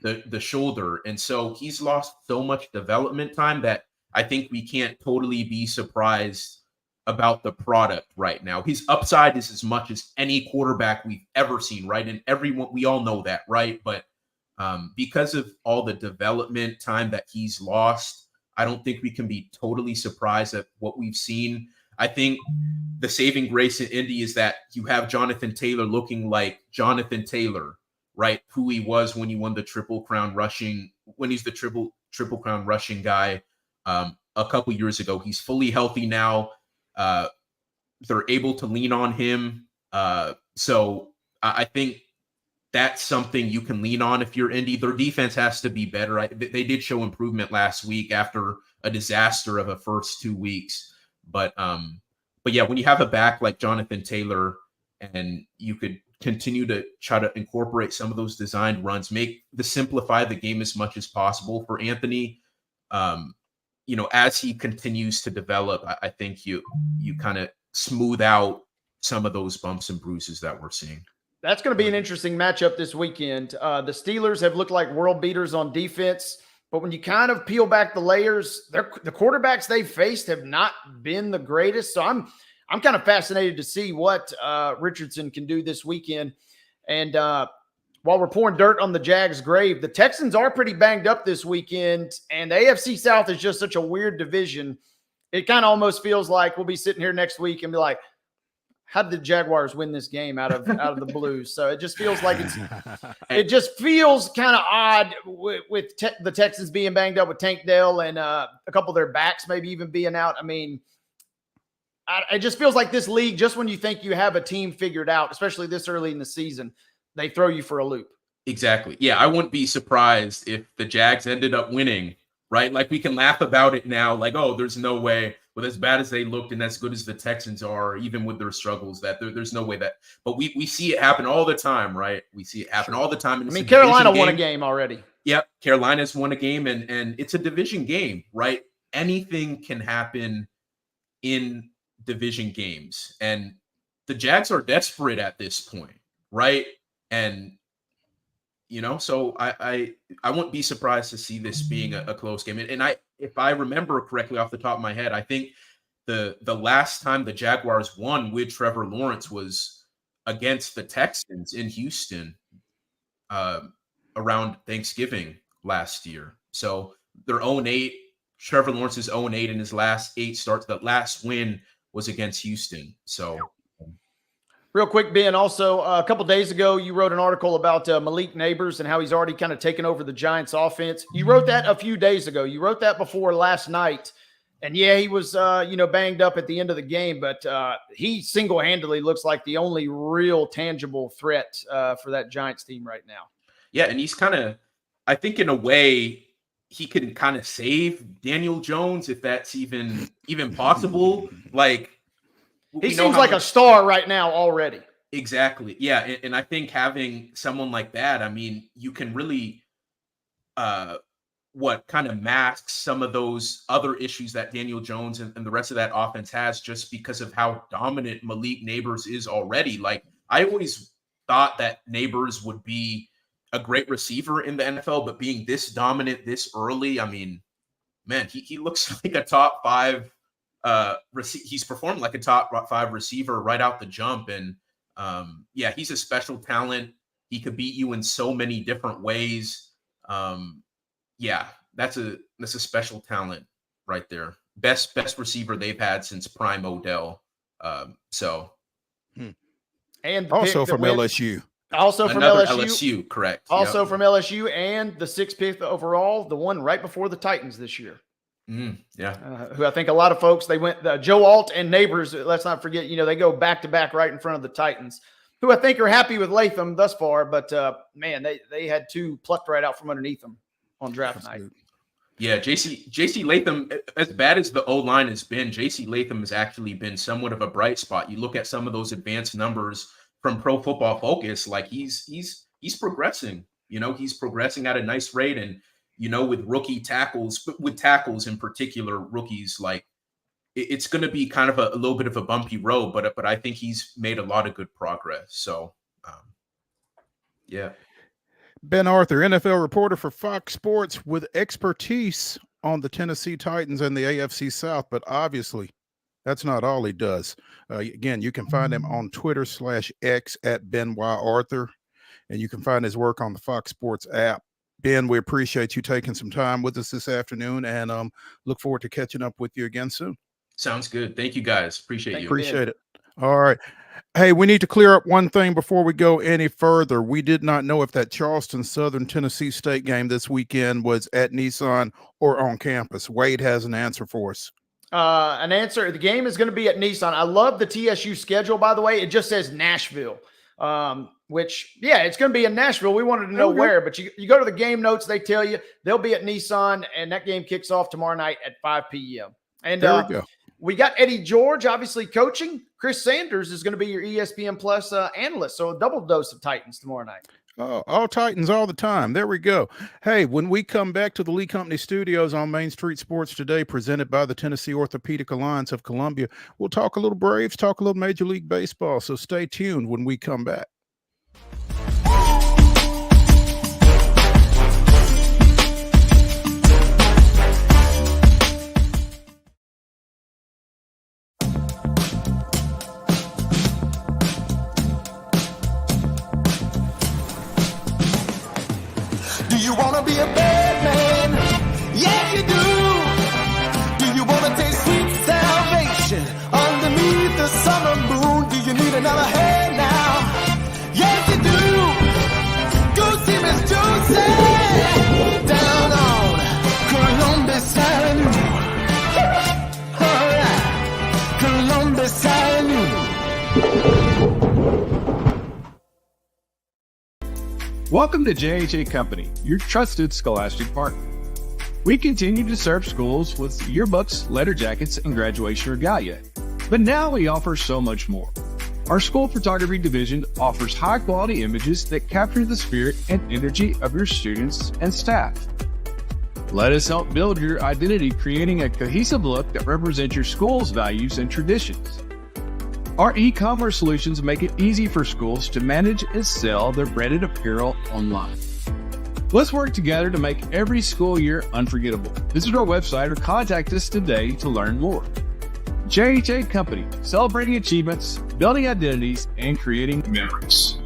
the shoulder. And so he's lost so much development time that I think we can't totally be surprised about the product right now. His upside is as much as any quarterback we've ever seen, right? And we all know that, right? But because of all the development time that he's lost, I don't think we can be totally surprised at what we've seen. I think the saving grace in Indy is that you have Jonathan Taylor looking like Jonathan Taylor, right? Who he was when he won the Triple Crown rushing, when he's the Triple Crown rushing guy a couple years ago. He's fully healthy now. They're able to lean on him. So I think that's something you can lean on if you're Indy. Their defense has to be better. They did show improvement last week after a disaster of the first 2 weeks. But yeah, when you have a back like Jonathan Taylor and you could continue to try to incorporate some of those designed runs, simplify the game as much as possible for Anthony. As he continues to develop, I think you kind of smooth out some of those bumps and bruises that we're seeing. That's going to be an interesting matchup this weekend. The Steelers have looked like world beaters on defense, but when you kind of peel back the layers, the quarterbacks they've faced have not been the greatest. So I'm kind of fascinated to see what Richardson can do this weekend. And while we're pouring dirt on the Jags' grave, the Texans are pretty banged up this weekend, and the AFC South is just such a weird division. It kind of almost feels like we'll be sitting here next week and be like, how did the Jaguars win this game out of the Blues? So it just feels like it just feels kind of odd with the Texans being banged up with Tank Dell and a couple of their backs maybe even being out. I mean, it just feels like this league, just when you think you have a team figured out, especially this early in the season, they throw you for a loop. Exactly. Yeah, I wouldn't be surprised if the Jags ended up winning, right? Like, we can laugh about it now, like, oh, there's no way. With as bad as they looked and as good as the Texans are, even with their struggles, that there's no way that. But we see it happen all the time, right? We see it happen all the time. And Carolina won a game already. Yep, Carolina's won a game, and it's a division game, right? Anything can happen in division games, and the Jags are desperate at this point, right? And so I wouldn't be surprised to see this being a close game. And if I remember correctly off the top of my head, I think the last time the Jaguars won with Trevor Lawrence was against the Texans in Houston around Thanksgiving last year. So they're 0-8. Trevor Lawrence is 0-8 in his last 8 starts. The last win was against Houston. So real quick, Ben, also a couple days ago, you wrote an article about Malik Neighbors and how he's already kind of taken over the Giants offense. You wrote that a few days ago. You wrote that before last night. And yeah, he was, banged up at the end of the game, but he single-handedly looks like the only real tangible threat for that Giants team right now. Yeah. And he's kind of, I think in a way, he can kind of save Daniel Jones, if that's even possible. Like, he seems like a star right now already. Exactly. Yeah. And I think having someone like that, I mean, you can really kind of masks some of those other issues that Daniel Jones and the rest of that offense has, just because of how dominant Malik Neighbors is already. Like, I always thought that Neighbors would be a great receiver in the NFL, but being this dominant this early, I mean, man, he looks like a top 5 he's performed like a top 5 receiver right out the jump. And he's a special talent. He could beat you in so many different ways. That's a special talent right there. Best receiver they've had since prime Odell. And also from LSU. Also from LSU, correct. Also from LSU, and the 6th pick overall, the one right before the Titans this year. Who I think a lot of folks, they went Joe Alt and Neighbors. Let's not forget, they go back to back right in front of the Titans, who I think are happy with Latham thus far. But man, they had 2 plucked right out from underneath them on draft night. Yeah, JC Latham, as bad as the O-line has been, JC Latham has actually been somewhat of a bright spot. You look at some of those advanced numbers from Pro Football Focus, like he's progressing. He's progressing at a nice rate, and with rookie tackles, but with tackles in particular, rookies, like it's going to be kind of a little bit of a bumpy road, but I think he's made a lot of good progress. So, yeah. Ben Arthur, NFL reporter for Fox Sports, with expertise on the Tennessee Titans and the AFC South, but obviously that's not all he does. Again, you can find him on Twitter/X at Ben Y. Arthur, and you can find his work on the Fox Sports app. Ben, we appreciate you taking some time with us this afternoon, and look forward to catching up with you again soon. Sounds good. Thank you, guys. Appreciate you. Appreciate it. All right. Hey, we need to clear up one thing before we go any further. We did not know if that Charleston Southern Tennessee State game this weekend was at Nissan or on campus. Wade has an answer for us. An answer. The game is going to be at Nissan. I love the TSU schedule, by the way. It just says Nashville, which, it's going to be in Nashville. We wanted to know where, but you go to the game notes. They tell you they'll be at Nissan, and that game kicks off tomorrow night at 5 p.m. And there we go. We got Eddie George, obviously coaching. Chris Sanders is going to be your ESPN Plus analyst. So a double dose of Titans tomorrow night. Oh, all Titans all the time. There we go. Hey, when we come back to the Lee Company Studios on Main Street Sports Today, presented by the Tennessee Orthopedic Alliance of Columbia, we'll talk a little Braves, talk a little Major League Baseball. So stay tuned when we come back. Do you wanna be a bad man? Yes, you do. Do you wanna taste sweet salvation underneath the summer moon? Do you need another hand now? Yes, you do. Go see Miss Josie down on Columbus Avenue. All right, Columbus Avenue. Welcome to JHA Company, your trusted scholastic partner. We continue to serve schools with yearbooks, letter jackets, and graduation regalia. But now we offer so much more. Our school photography division offers high-quality images that capture the spirit and energy of your students and staff. Let us help build your identity, creating a cohesive look that represents your school's values and traditions. Our e-commerce solutions make it easy for schools to manage and sell their branded apparel online. Let's work together to make every school year unforgettable. Visit our website or contact us today to learn more. JHA Company, celebrating achievements, building identities, and creating memories.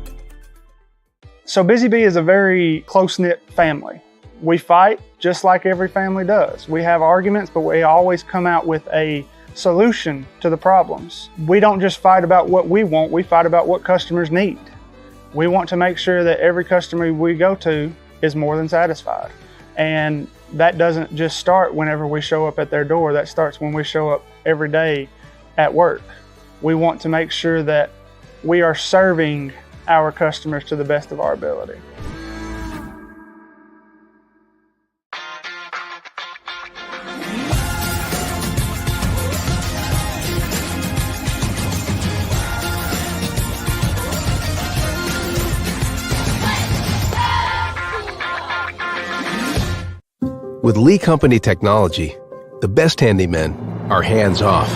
So Busy Bee is a very close-knit family. We fight just like every family does. We have arguments, but we always come out with a solution to the problems. We don't just fight about what we want, we fight about what customers need. We want to make sure that every customer we go to is more than satisfied. And that doesn't just start whenever we show up at their door, that starts when we show up every day at work. We want to make sure that we are serving our customers to the best of our ability. With Lee Company technology, the best handymen are hands-off.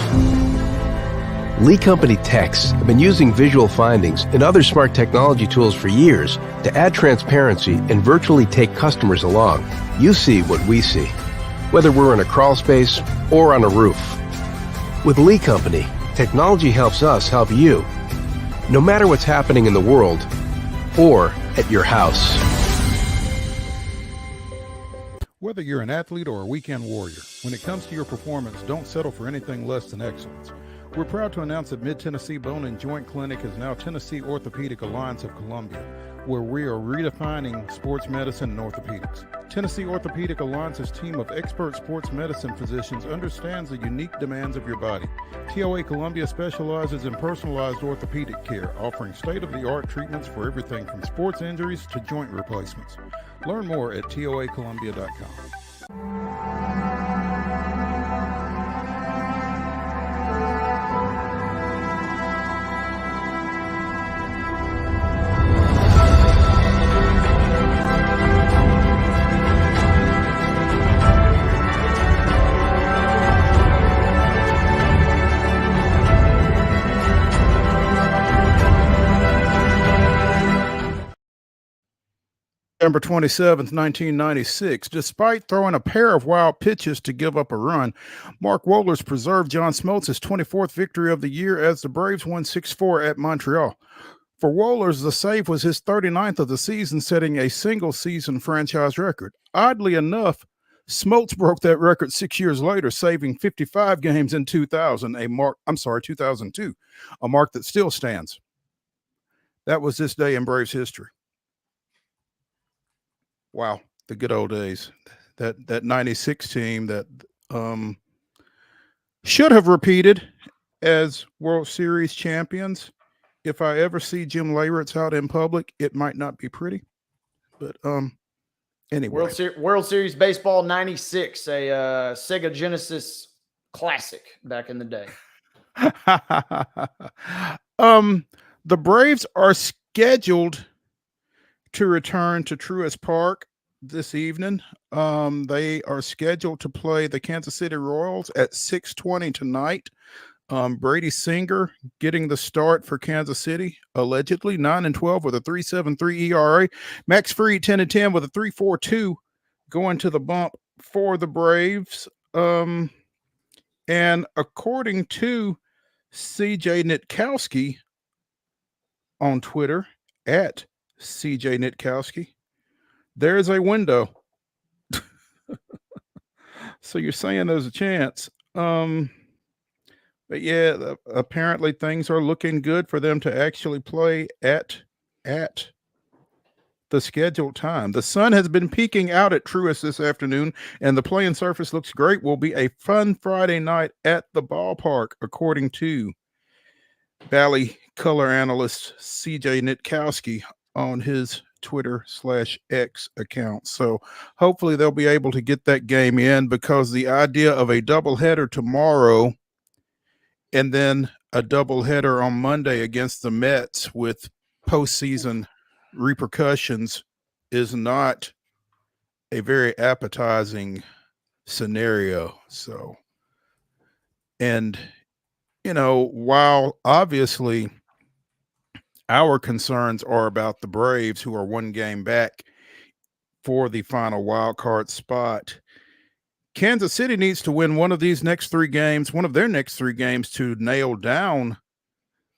Lee Company techs have been using visual findings and other smart technology tools for years to add transparency and virtually take customers along. You see what we see, whether we're in a crawl space or on a roof. With Lee Company, technology helps us help you, no matter what's happening in the world or at your house. Whether you're an athlete or a weekend warrior, when it comes to your performance, don't settle for anything less than excellence. We're proud to announce that Mid-Tennessee Bone and Joint Clinic is now Tennessee Orthopedic Alliance of Columbia, where we are redefining sports medicine and orthopedics. Tennessee Orthopedic Alliance's team of expert sports medicine physicians understands the unique demands of your body. TOA Columbia specializes in personalized orthopedic care, offering state-of-the-art treatments for everything from sports injuries to joint replacements. Learn more at toacolumbia.com. September 27th, 1996. Despite throwing a pair of wild pitches to give up a run, Mark Wohlers preserved John Smoltz' 24th victory of the year as the Braves won 6-4 at Montreal. For Wohlers, the save was his 39th of the season, setting a single-season franchise record. Oddly enough, Smoltz broke that record 6 years later, saving 55 games in 2002, a mark that still stands. That was this day in Braves history. Wow, the good old days. That 96 team that should have repeated as World Series champions. If I ever see Jim Leyritz out in public, it might not be pretty. But anyway. World Series Baseball 96, a Sega Genesis classic back in the day. um, the Braves are scheduled to return to Truist Park this evening. They are scheduled to play the Kansas City Royals at 6:20 tonight. Brady Singer getting the start for Kansas City, allegedly 9-12 with a 3.73 ERA. Max Fried 10-10 with a 3.42 going to the bump for the Braves. And according to CJ Nitkowski on Twitter at CJ Nitkowski, there is a window. So you're saying there's a chance. But yeah, apparently things are looking good for them to actually play at the scheduled time. The sun has been peeking out at Truist this afternoon, and the playing surface looks great. Will be a fun Friday night at the ballpark, according to Valley color analyst CJ Nitkowski on his Twitter/X account. So hopefully they'll be able to get that game in, because the idea of a doubleheader tomorrow and then a doubleheader on Monday against the Mets with postseason repercussions is not a very appetizing scenario. So, and, while obviously our concerns are about the Braves, who are one game back for the final wild card spot, Kansas City needs to win one of their next 3 games to nail down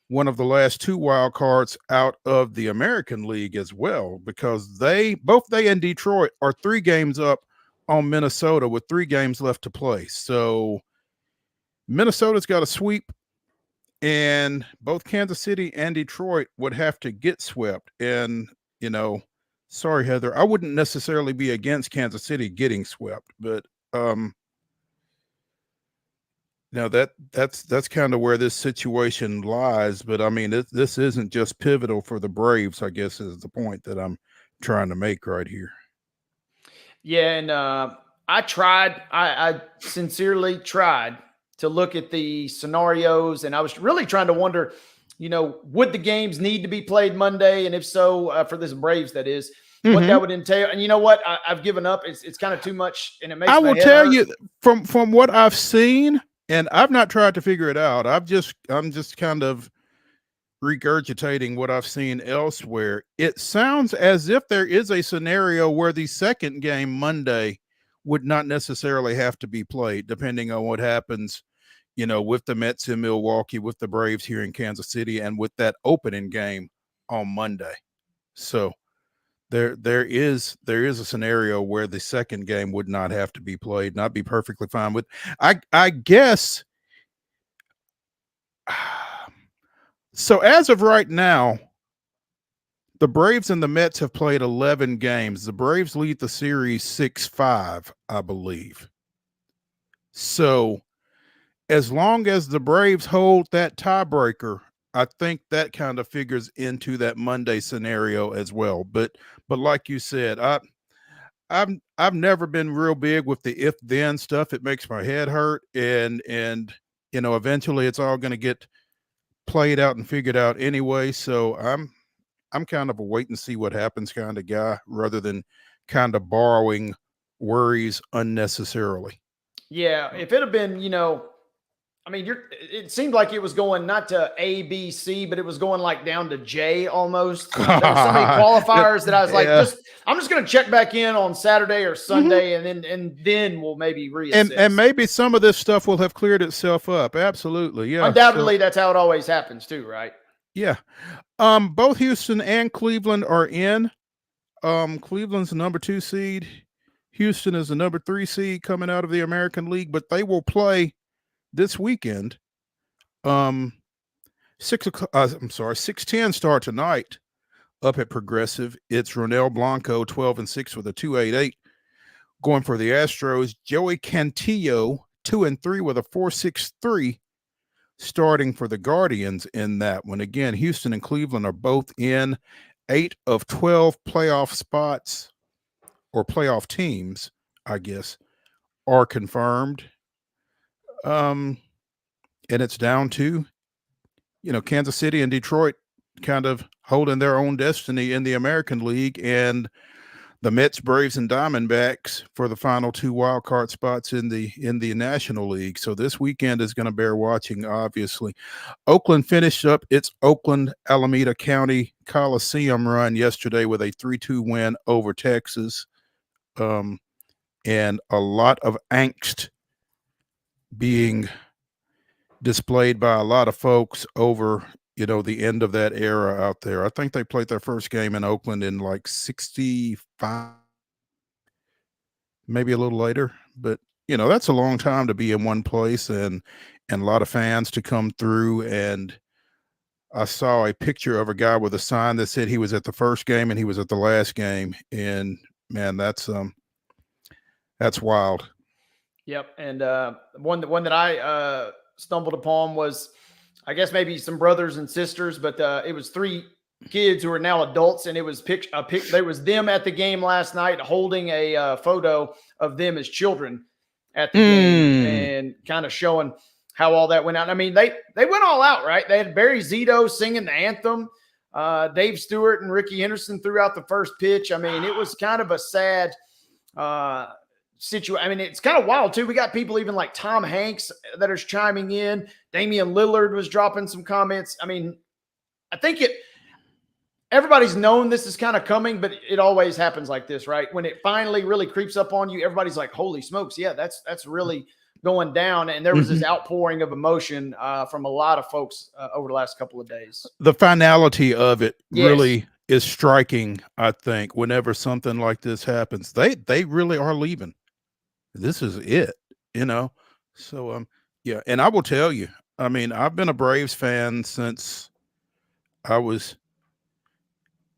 one of the last 2 wild cards out of the American League as well, because both they and Detroit are 3 games up on Minnesota with 3 games left to play. So Minnesota's got a sweep, and both Kansas City and Detroit would have to get swept. And, sorry, Heather, I wouldn't necessarily be against Kansas City getting swept, but now that's kind of where this situation lies. But I mean, this isn't just pivotal for the Braves, I guess, is the point that I'm trying to make right here. Yeah, and I sincerely tried to look at the scenarios, and I was really trying to wonder, would the games need to be played Monday, and if so, for this Braves, that is, what that would entail. And you know what? I've given up. It's kind of too much, and it makes. I my will head tell hurt. you from what I've seen, and I've not tried to figure it out. I'm just kind of regurgitating what I've seen elsewhere. It sounds as if there is a scenario where the second game Monday would not necessarily have to be played, depending on what happens, with the Mets in Milwaukee, with the Braves here in Kansas City, and with that opening game on Monday. So there is a scenario where the second game would not have to be played, and I'd be perfectly fine with. I guess. So as of right now, the Braves and the Mets have played 11 games. The Braves lead the series 6-5, I believe. So as long as the Braves hold that tiebreaker, I think that kind of figures into that Monday scenario as well. But like you said, I've never been real big with the if then stuff. It makes my head hurt, and eventually it's all going to get played out and figured out anyway. So I'm kind of a wait and see what happens kind of guy, rather than kind of borrowing worries unnecessarily. Yeah, if it had been, it seemed like it was going not to A, B, C, but it was going like down to J almost. There were so many qualifiers that I was like, I'm just going to check back in on Saturday or Sunday, and then we'll maybe reassess. And maybe some of this stuff will have cleared itself up. Absolutely, yeah. Undoubtedly, that's how it always happens too, right? Yeah. Both Houston and Cleveland are in. Cleveland's the number 2 seed. Houston is the number 3 seed coming out of the American League, but they will play this weekend. 6:10 start tonight up at Progressive. It's Ronel Blanco, 12-6 with a 2.88. Going for the Astros, Joey Cantillo, 2-3 with a 4.63. Starting for the Guardians in that one. Again, Houston and Cleveland are both in. 8 of 12 playoff spots, or playoff teams, I guess, are confirmed. And it's down to, Kansas City and Detroit kind of holding their own destiny in the American League, and the Mets, Braves, and Diamondbacks for the final 2 wild card spots in the National League. So this weekend is going to bear watching, obviously. Oakland finished up its Oakland Alameda County Coliseum run yesterday with a 3-2 win over Texas, and a lot of angst being displayed by a lot of folks over the end of that era out there. I think they played their first game in Oakland in like 65, maybe a little later, but that's a long time to be in one place, and a lot of fans to come through. And I saw a picture of a guy with a sign that said he was at the first game and he was at the last game, and man, that's wild. Yep. And one that I stumbled upon was, I guess maybe some brothers and sisters, but it was 3 kids who are now adults, and it was there was them at the game last night holding a photo of them as children at the game, and kind of showing how all that went out. I mean, they went all out, right? They had Barry Zito singing the anthem, Dave Stewart and Ricky Henderson throughout the first pitch. I mean, it was kind of a sad situation. I mean, it's kind of wild too. We got people even like Tom Hanks that are chiming in. Damian Lillard was dropping some comments. I mean, I think everybody's known this is kind of coming, but it always happens like this, right? When it finally really creeps up on you, everybody's like, holy smokes. Yeah, that's really going down. And there was this outpouring of emotion from a lot of folks over the last couple of days. The finality of it really is striking, I think, whenever something like this happens. They really are leaving. This is it, So, yeah. And I will tell you, I mean, I've been a Braves fan since I was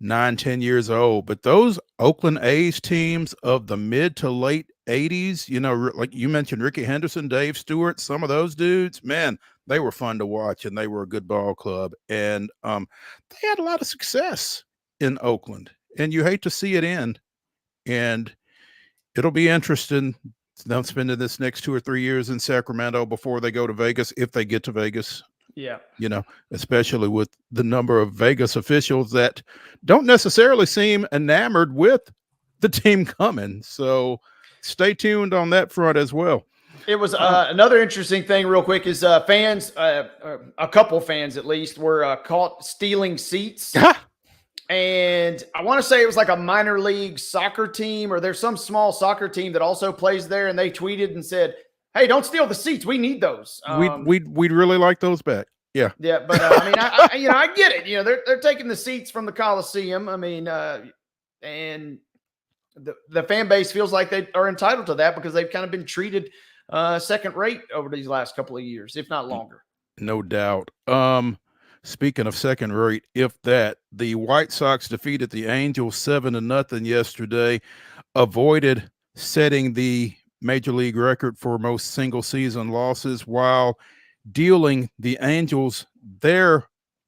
9-10 years old, but those Oakland A's teams of the mid to late 80s, like you mentioned, Ricky Henderson, Dave Stewart, some of those dudes, man, they were fun to watch, and they were a good ball club. And they had a lot of success in Oakland, and you hate to see it end. And it'll be interesting them spending this next 2 or 3 years in Sacramento before they go to Vegas, if they get to Vegas. Yeah. Especially with the number of Vegas officials that don't necessarily seem enamored with the team coming. So stay tuned on that front as well. It was another interesting thing real quick is fans, a couple fans at least, were caught stealing seats. And I want to say it was like a minor league soccer team, or there's some small soccer team that also plays there. And they tweeted and said, hey, don't steal the seats. We need those. We'd really like those back. Yeah. Yeah. But I mean, I get it. They're taking the seats from the Coliseum. I mean, and the fan base feels like they are entitled to that because they've kind of been treated second rate over these last couple of years, if not longer. No doubt. Speaking of second rate, if that, the White Sox defeated the Angels 7-0 yesterday, avoided setting the Major League record for most single season losses while dealing the Angels their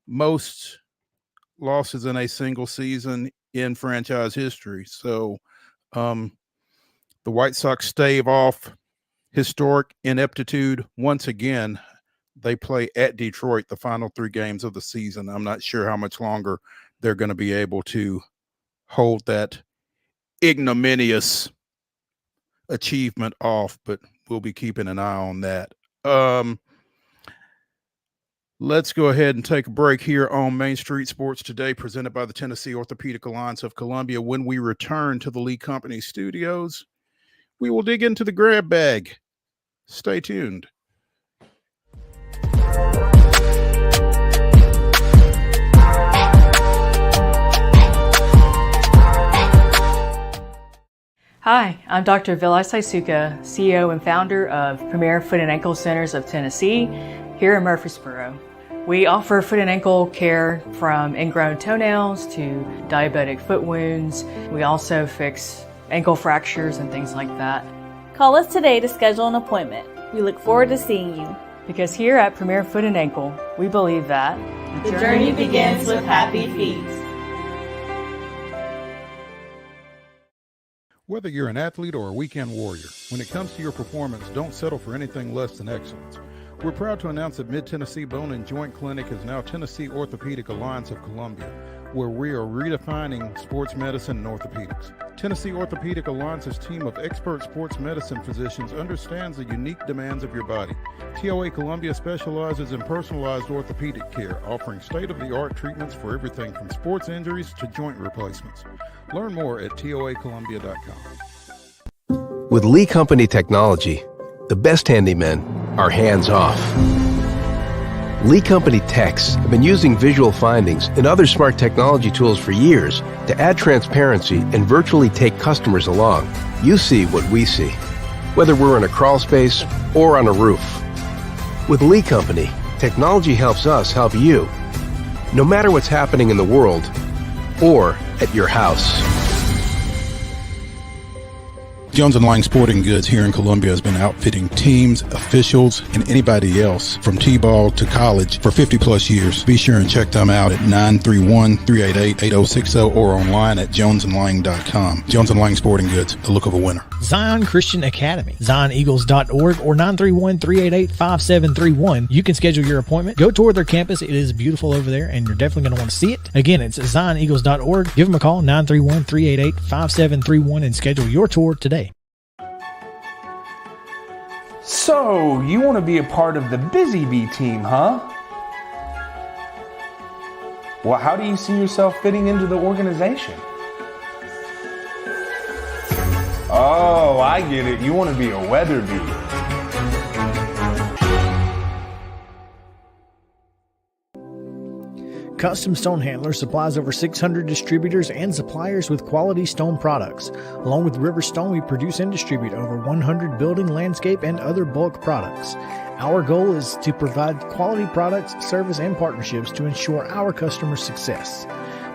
most losses in a single season in franchise history. So the White Sox stave off historic ineptitude once again. They play at Detroit the final 3 games of the season. I'm not sure how much longer they're going to be able to hold that ignominious achievement off, but we'll be keeping an eye on that. Let's go ahead and take a break here on Main Street Sports Today, presented by the Tennessee Orthopedic Alliance of Columbia. When we return to the Lee Company studios, we will dig into the grab bag. Stay tuned. Hi, I'm Dr. Vilay Saisuka, CEO and founder of Premier Foot and Ankle Centers of Tennessee here in Murfreesboro. We offer foot and ankle care from ingrown toenails to diabetic foot wounds. We also fix ankle fractures and things like that. Call us today to schedule an appointment. We look forward to seeing you. Because here at Premier Foot and Ankle, we believe that the journey begins with happy feet. Whether you're an athlete or a weekend warrior, when it comes to your performance, don't settle for anything less than excellence. We're proud to announce that Mid-Tennessee Bone and Joint Clinic is now Tennessee Orthopedic Alliance of Columbia, where we are redefining sports medicine and orthopedics. Tennessee Orthopedic Alliance's team of expert sports medicine physicians understands the unique demands of your body. TOA Columbia specializes in personalized orthopedic care, offering state-of-the-art treatments for everything from sports injuries to joint replacements. Learn more at toacolumbia.com. With Lee Company technology, the best handymen are hands-off. Lee Company techs have been using visual findings and other smart technology tools for years to add transparency and virtually take customers along. You see what we see, whether we're in a crawl space or on a roof. With Lee Company, technology helps us help you, no matter what's happening in the world or at your house. Jones & Lang Sporting Goods here in Columbia has been outfitting teams, officials, and anybody else from T-ball to college for 50 plus years. Be sure and check them out at 931-388-8060 or online at jonesandlang.com. Jones & Lang Sporting Goods, the look of a winner. Zion Christian Academy, zioneagles.org or 931-388-5731. You can schedule your appointment. Go tour their campus. It is beautiful over there, and you're definitely going to want to see it. Again, it's zioneagles.org. Give them a call, 931-388-5731, and schedule your tour today. So, you want to be a part of the Busy Bee team, huh? Well, how do you see yourself fitting into the organization? Oh, I get it. You want to be a weather bee. Custom Stone Handler supplies over 600 distributors and suppliers with quality stone products. Along with River Stone, we produce and distribute over 100 building, landscape, and other bulk products. Our goal is to provide quality products, service, and partnerships to ensure our customers' success.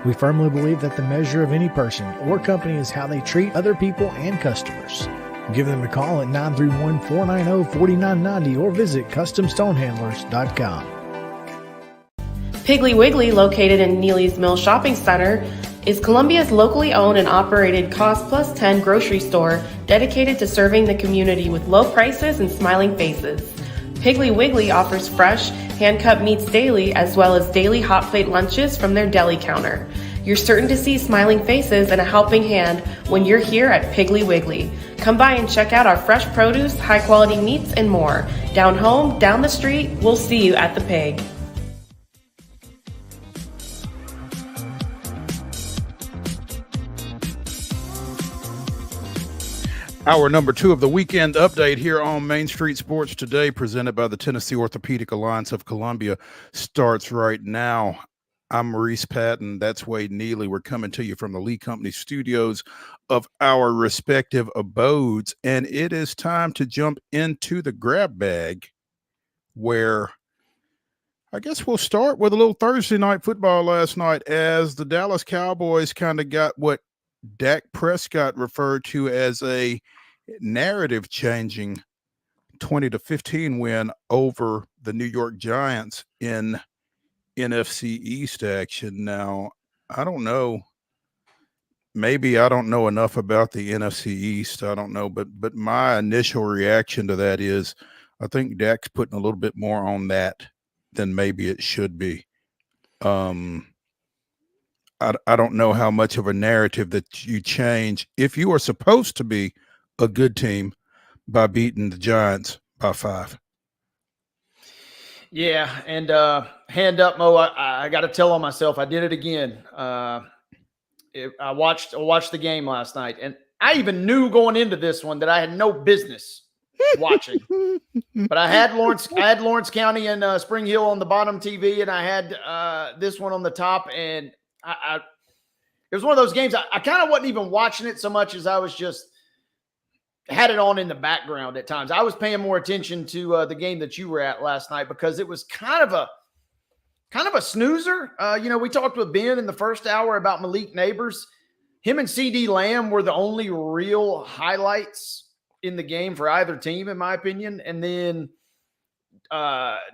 We firmly believe that the measure of any person or company is how they treat other people and customers. Give them a call at 931-490-4990 or visit CustomStonehandlers.com. Piggly Wiggly, located in Neely's Mill Shopping Center, is Columbia's locally owned and operated Cost Plus 10 grocery store dedicated to serving the community with low prices and smiling faces. Piggly Wiggly offers fresh, hand-cut meats daily as well as daily hot plate lunches from their deli counter. You're certain to see smiling faces and a helping hand when you're here at Piggly Wiggly. Come by and check out our fresh produce, high-quality meats, and more. Down home, down the street, we'll see you at the Pig. Our number 2 of the weekend update here on Main Street Sports Today, presented by the Tennessee Orthopedic Alliance of Columbia, starts right now. I'm Maurice Patton. That's Wade Neely. We're coming to you from the Lee Company studios of our respective abodes, and it is time to jump into the grab bag, where I guess we'll start with a little Thursday night football last night, as the Dallas Cowboys kind of got what Dak Prescott referred to as a narrative-changing 20-15 win over the New York Giants in NFC East action. Now, I don't know. Maybe I don't know enough about the NFC East. I don't know, but my initial reaction to that is I think Dak's putting a little bit more on that than maybe it should be. I don't know how much of a narrative that you change if you are supposed to be a good team by beating the Giants by 5. Yeah, and hand up, Mo. I got to tell on myself. I did it again. I watched the game last night, and I even knew going into this one that I had no business watching. But I had Lawrence County and Spring Hill on the bottom TV, and I had this one on the top, and it was one of those games. I kind of wasn't even watching it so much as I was just had it on in the background at times. I was paying more attention to the game that you were at last night because it was kind of a snoozer. We talked with Ben in the first hour about Malik Neighbors. Him and CD Lamb were the only real highlights in the game for either team, in my opinion. And then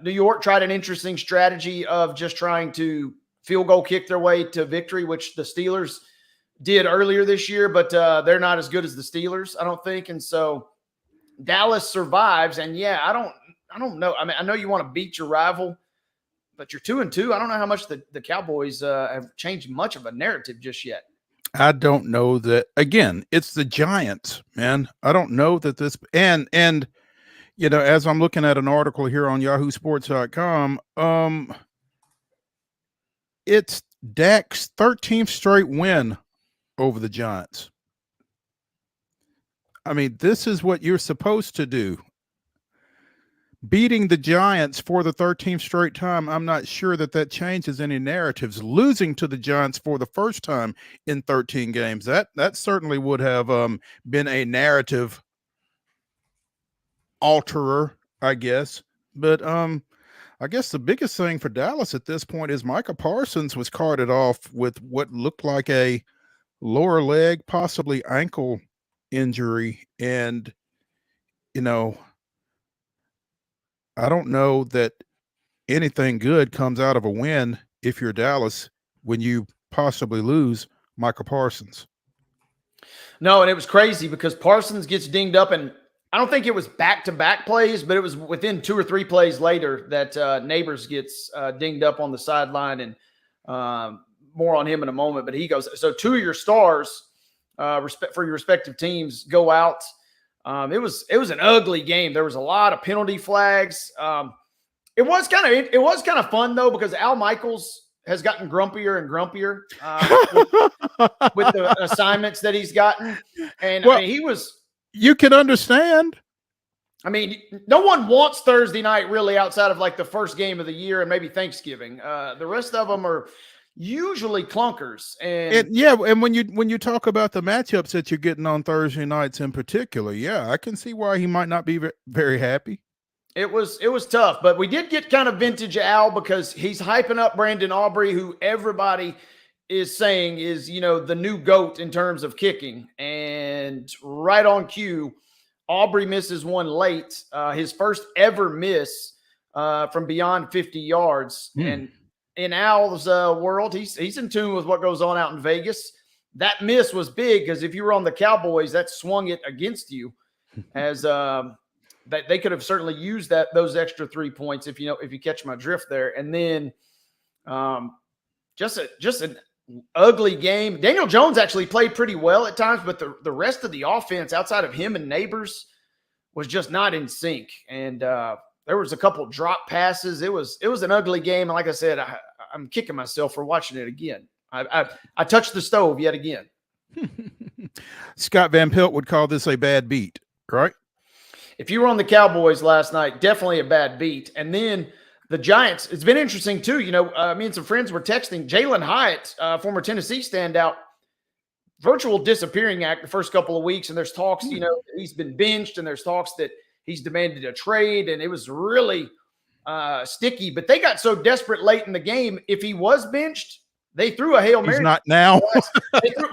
New York tried an interesting strategy of just trying to field goal kick their way to victory, which the Steelers did earlier this year, but they're not as good as the Steelers, I don't think. And so Dallas survives. And yeah, I don't know. I mean, I know you want to beat your rival, but you're 2-2. I don't know how much the Cowboys have changed much of a narrative just yet. I don't know that. Again, it's the Giants, man. I don't know that this and as I'm looking at an article here on yahoosports.com, it's Dak's 13th straight win over the Giants. I mean, this is what you're supposed to do. Beating the Giants for the 13th straight time, I'm not sure that changes any narratives. Losing to the Giants for the first time in 13 games, that certainly would have been a narrative alterer, I guess. But I guess the biggest thing for Dallas at this point is Micah Parsons was carted off with what looked like a lower leg, possibly ankle injury. And, I don't know that anything good comes out of a win if you're Dallas when you possibly lose Micah Parsons. No, and it was crazy because Parsons gets dinged up, and I don't think it was back-to-back plays, but it was within 2 or 3 plays later that Neighbors gets dinged up on the sideline, and more on him in a moment. But he goes, so 2 of your stars for your respective teams go out. It was an ugly game. There was a lot of penalty flags. It was kind of fun though, because Al Michaels has gotten grumpier and grumpier with the assignments that he's gotten, and well, I mean, you can understand. I mean, no one wants Thursday night really outside of like the first game of the year and maybe Thanksgiving. The rest of them are usually clunkers. And when you talk about the matchups that you're getting on Thursday nights in particular, I can see why he might not be very happy. It was tough, but we did get kind of vintage Al because he's hyping up Brandon Aubrey, who everybody is saying is, the new GOAT in terms of kicking. And right on cue, Aubrey misses one late, his first ever miss from beyond 50 yards. And in Al's world, he's in tune with what goes on out in Vegas. That miss was big because if you were on the Cowboys, that swung it against you, as that they could have certainly used those extra 3 points if you catch my drift there. And then just an ugly game. Daniel Jones actually played pretty well at times, but the rest of the offense outside of him and Neighbors was just not in sync. And there was a couple drop passes. It was an ugly game. And like I said, I'm kicking myself for watching it again. I touched the stove yet again. Scott Van Pelt would call this a bad beat, right? If you were on the Cowboys last night, definitely a bad beat. And then the Giants, it's been interesting too. Me and some friends were texting Jalen Hyatt, former Tennessee standout, virtual disappearing act the first couple of weeks. And there's talks, he's been benched, and there's talks that he's demanded a trade. And it was really sticky. But they got so desperate late in the game. If he was benched, they threw a Hail Mary. He's not now.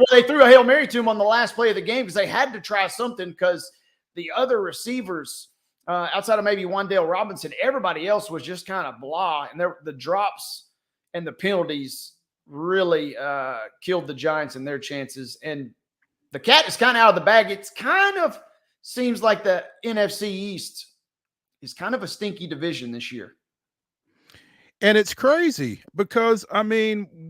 They threw a Hail Mary to him on the last play of the game because they had to try something, because the other receivers, outside of maybe Wan'Dale Robinson, everybody else was just kind of blah. And the drops and the penalties really killed the Giants and their chances. And the cat is kind of out of the bag. It's kind of seems like the NFC East is kind of a stinky division this year. And it's crazy because,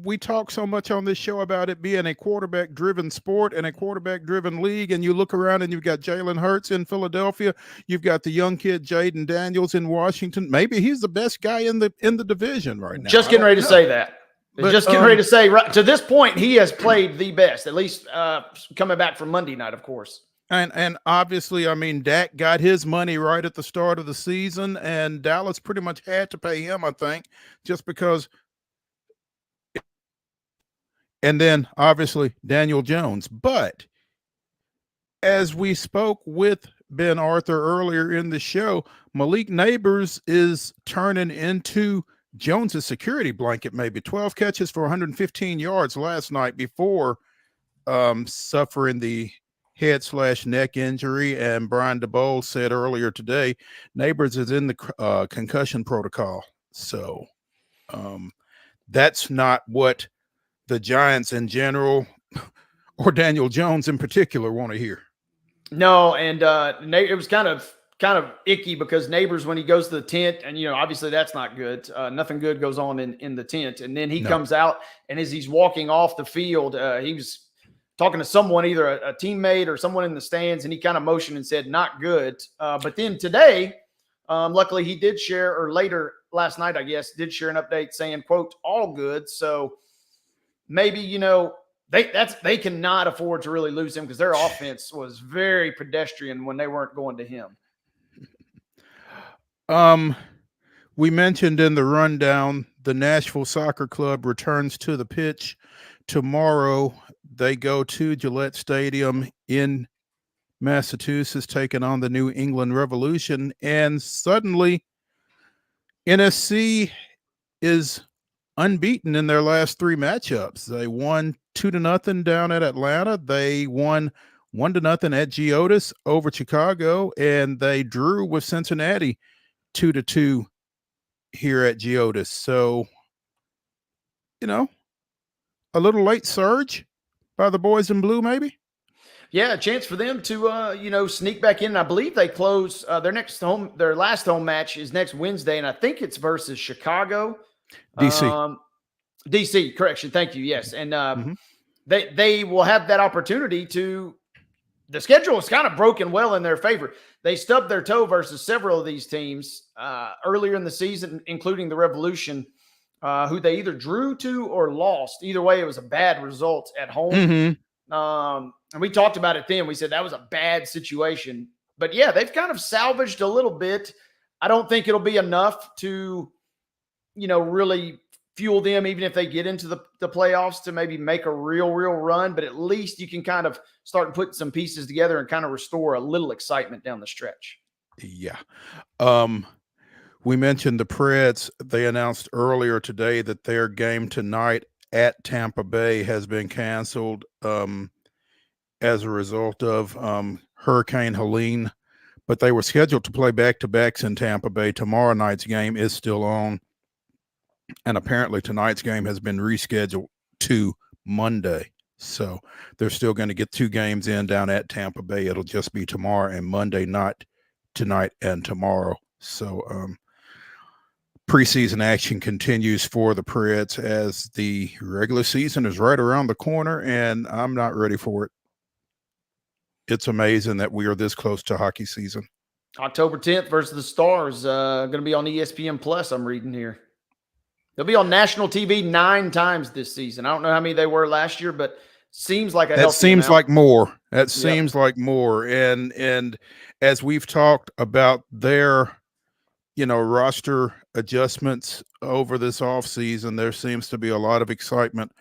we talk so much on this show about it being a quarterback-driven sport and a quarterback-driven league, and you look around and you've got Jalen Hurts in Philadelphia. You've got the young kid Jaden Daniels in Washington. Maybe he's the best guy in the division right now. Just getting ready to say that. Just getting ready to say, right to this point, he has played the best, at least coming back from Monday night, of course. And obviously, Dak got his money right at the start of the season, and Dallas pretty much had to pay him, I think, just because. And then, obviously, Daniel Jones. But as we spoke with Ben Arthur earlier in the show, Malik Neighbors is turning into Jones's security blanket, maybe 12 catches for 115 yards last night before suffering the head/neck injury. And Brian DeBole said earlier today, Neighbors is in the concussion protocol. So that's not what the Giants in general or Daniel Jones in particular want to hear. No, and it was kind of icky because Neighbors, when he goes to the tent, and obviously that's not good. Nothing good goes on in the tent, and then he comes out, and as he's walking off the field, he was talking to someone, either a teammate or someone in the stands, and he kind of motioned and said, "Not good." But then today, luckily he did share, or later last night, I guess, did share an update saying, "quote, all good." So maybe they cannot afford to really lose him, because their offense was very pedestrian when they weren't going to him. We mentioned in the rundown, the Nashville Soccer Club returns to the pitch tomorrow. They go to Gillette Stadium in Massachusetts, taking on the New England Revolution, and suddenly NSC is unbeaten in their last 3 matchups. They won 2-0 down at Atlanta. They won 1-0 at Geodis over Chicago, and they drew with Cincinnati 2-2 here at Geodis. So, a little late surge by the boys in blue, maybe. Yeah, a chance for them to sneak back in. I believe they close their last home match is next Wednesday, and I think it's versus Chicago. DC. DC, correction. Thank you. Yes. And they will have that opportunity to. The schedule is kind of broken well in their favor. They stubbed their toe versus several of these teams earlier in the season, including the Revolution, who they either drew to or lost. Either way, it was a bad result at home. And we talked about it then. We said that was a bad situation. But yeah, they've kind of salvaged a little bit. I don't think it'll be enough to, really fuel them, even if they get into the playoffs, to maybe make a real run. But at least you can kind of start putting some pieces together and kind of restore a little excitement down the stretch. Yeah. We mentioned the Preds. They announced earlier today that their game tonight at Tampa Bay has been canceled as a result of Hurricane Helene, but they were scheduled to play back-to-backs in Tampa Bay. Tomorrow night's game is still on, and apparently tonight's game has been rescheduled to Monday. So they're still going to get 2 games in down at Tampa Bay. It'll just be tomorrow and Monday, not tonight and tomorrow. So preseason action continues for the Preds as the regular season is right around the corner, and I'm not ready for it. It's amazing that we are this close to hockey season. October 10th versus the Stars, going to be on ESPN Plus, I'm reading here. They'll be on national TV 9 times this season. I don't know how many they were last year, but seems like that seems like more. That seems like more. And as we've talked about their, roster adjustments over this offseason, there seems to be a lot of excitement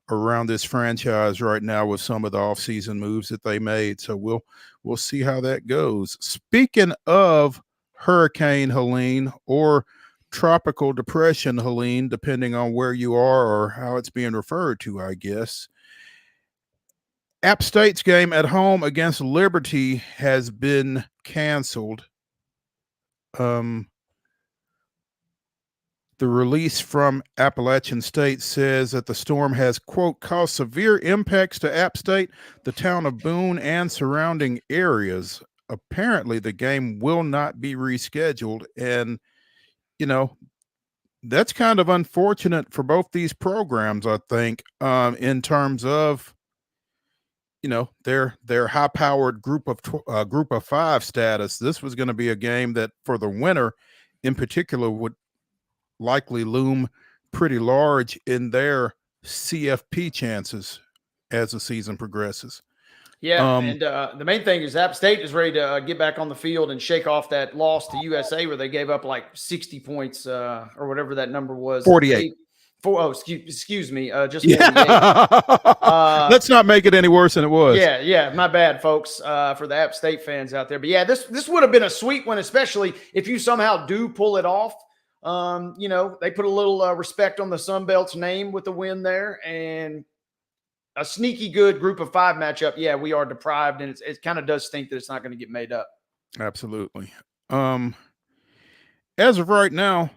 around this franchise right now with some of the offseason moves that they made. So we'll see how that goes. Speaking of Hurricane Helene, or Tropical Depression Helene, depending on where you are or how it's being referred to, I guess. App State's game at home against Liberty has been canceled. The release from Appalachian State says that the storm has, quote, caused severe impacts to App State, the town of Boone, and surrounding areas. Apparently, the game will not be rescheduled. And, that's kind of unfortunate for both these programs, I think, in terms of, their high-powered group of 5 status. This was going to be a game that, for the winner in particular, would likely loom pretty large in their CFP chances as the season progresses. Yeah, and the main thing is App State is ready to get back on the field and shake off that loss to USA, where they gave up like 60 points or whatever that number was. 48. Excuse me. Just 48. Let's not make it any worse than it was. Yeah. My bad, folks, for the App State fans out there. But yeah, this would have been a sweet one, especially if you somehow do pull it off. They put a little respect on the Sun Belt's name with the win there, and a sneaky good group of 5 matchup. Yeah, we are deprived, and it kind of does stink that it's not going to get made up. Absolutely. As of right now,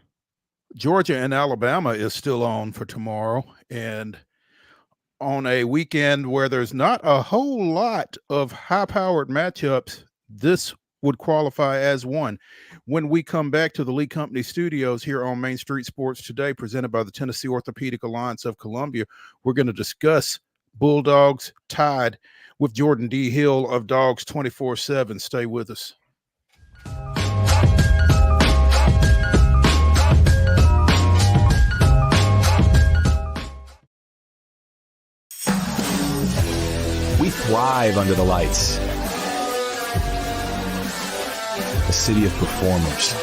Georgia and Alabama is still on for tomorrow, and on a weekend where there's not a whole lot of high-powered matchups, this would qualify as one. When we come back to the Lee Company studios here on Main Street Sports Today, presented by the Tennessee Orthopedic Alliance of Columbia, we're going to discuss Bulldogs Tide with Jordan D. Hill of Dogs 24/7. Stay with us. We thrive under the lights. A city of performers.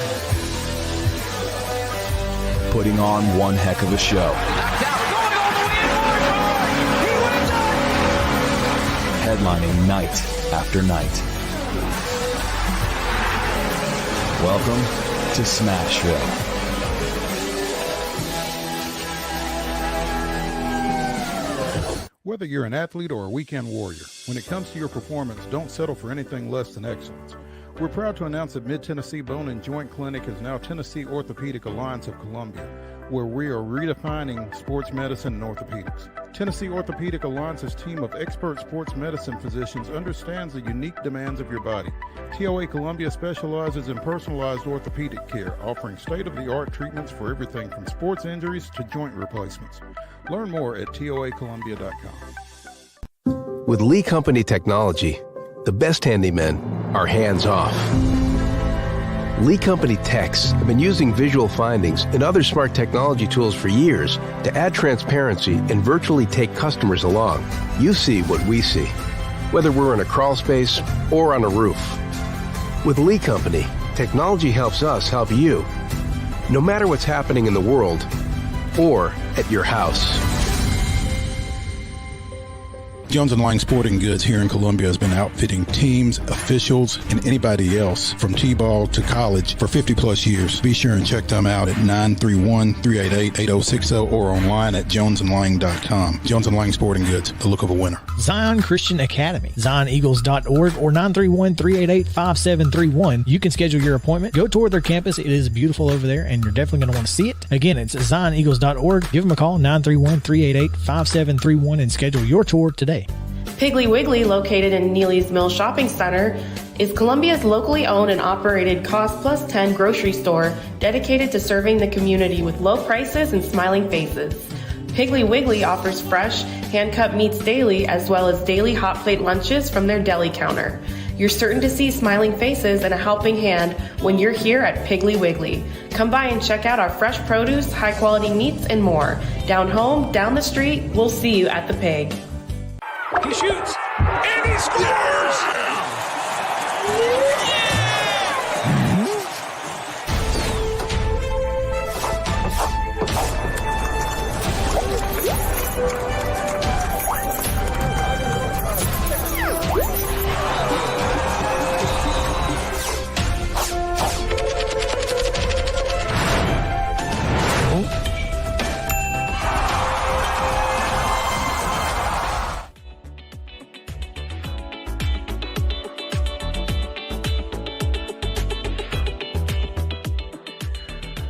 Putting on one heck of a show. Headlining night after night. Welcome to Smashville. Whether you're an athlete or a weekend warrior, when it comes to your performance, don't settle for anything less than excellence. We're proud to announce that Mid-Tennessee Bone and Joint Clinic is now Tennessee Orthopedic Alliance of Columbia, where we are redefining sports medicine and orthopedics. Tennessee Orthopedic Alliance's team of expert sports medicine physicians understands the unique demands of your body. TOA Columbia specializes in personalized orthopedic care, offering state-of-the-art treatments for everything from sports injuries to joint replacements. Learn more at toacolumbia.com. With Lee Company technology, the best handymen are hands-off. Lee Company techs have been using visual findings and other smart technology tools for years to add transparency and virtually take customers along. You see what we see, whether we're in a crawl space or on a roof. With Lee Company, technology helps us help you, no matter what's happening in the world or at your house. Jones & Lang Sporting Goods here in Columbia has been outfitting teams, officials, and anybody else from T-ball to college for 50 plus years. Be sure and check them out at 931-388-8060 or online at jonesandlang.com. Jones & Lang Sporting Goods, the look of a winner. Zion Christian Academy, zioneagles.org or 931-388-5731. You can schedule your appointment. Go tour their campus. It is beautiful over there, and you're definitely going to want to see it. Again, it's zioneagles.org. Give them a call, 931-388-5731, and schedule your tour today. Piggly Wiggly, located in Neely's Mill Shopping Center, is Columbia's locally owned and operated Cost Plus 10 grocery store dedicated to serving the community with low prices and smiling faces. Piggly Wiggly offers fresh, hand-cut meats daily as well as daily hot plate lunches from their deli counter. You're certain to see smiling faces and a helping hand when you're here at Piggly Wiggly. Come by and check out our fresh produce, high-quality meats, and more. Down home, down the street, we'll see you at the Pig. He shoots, and he scores!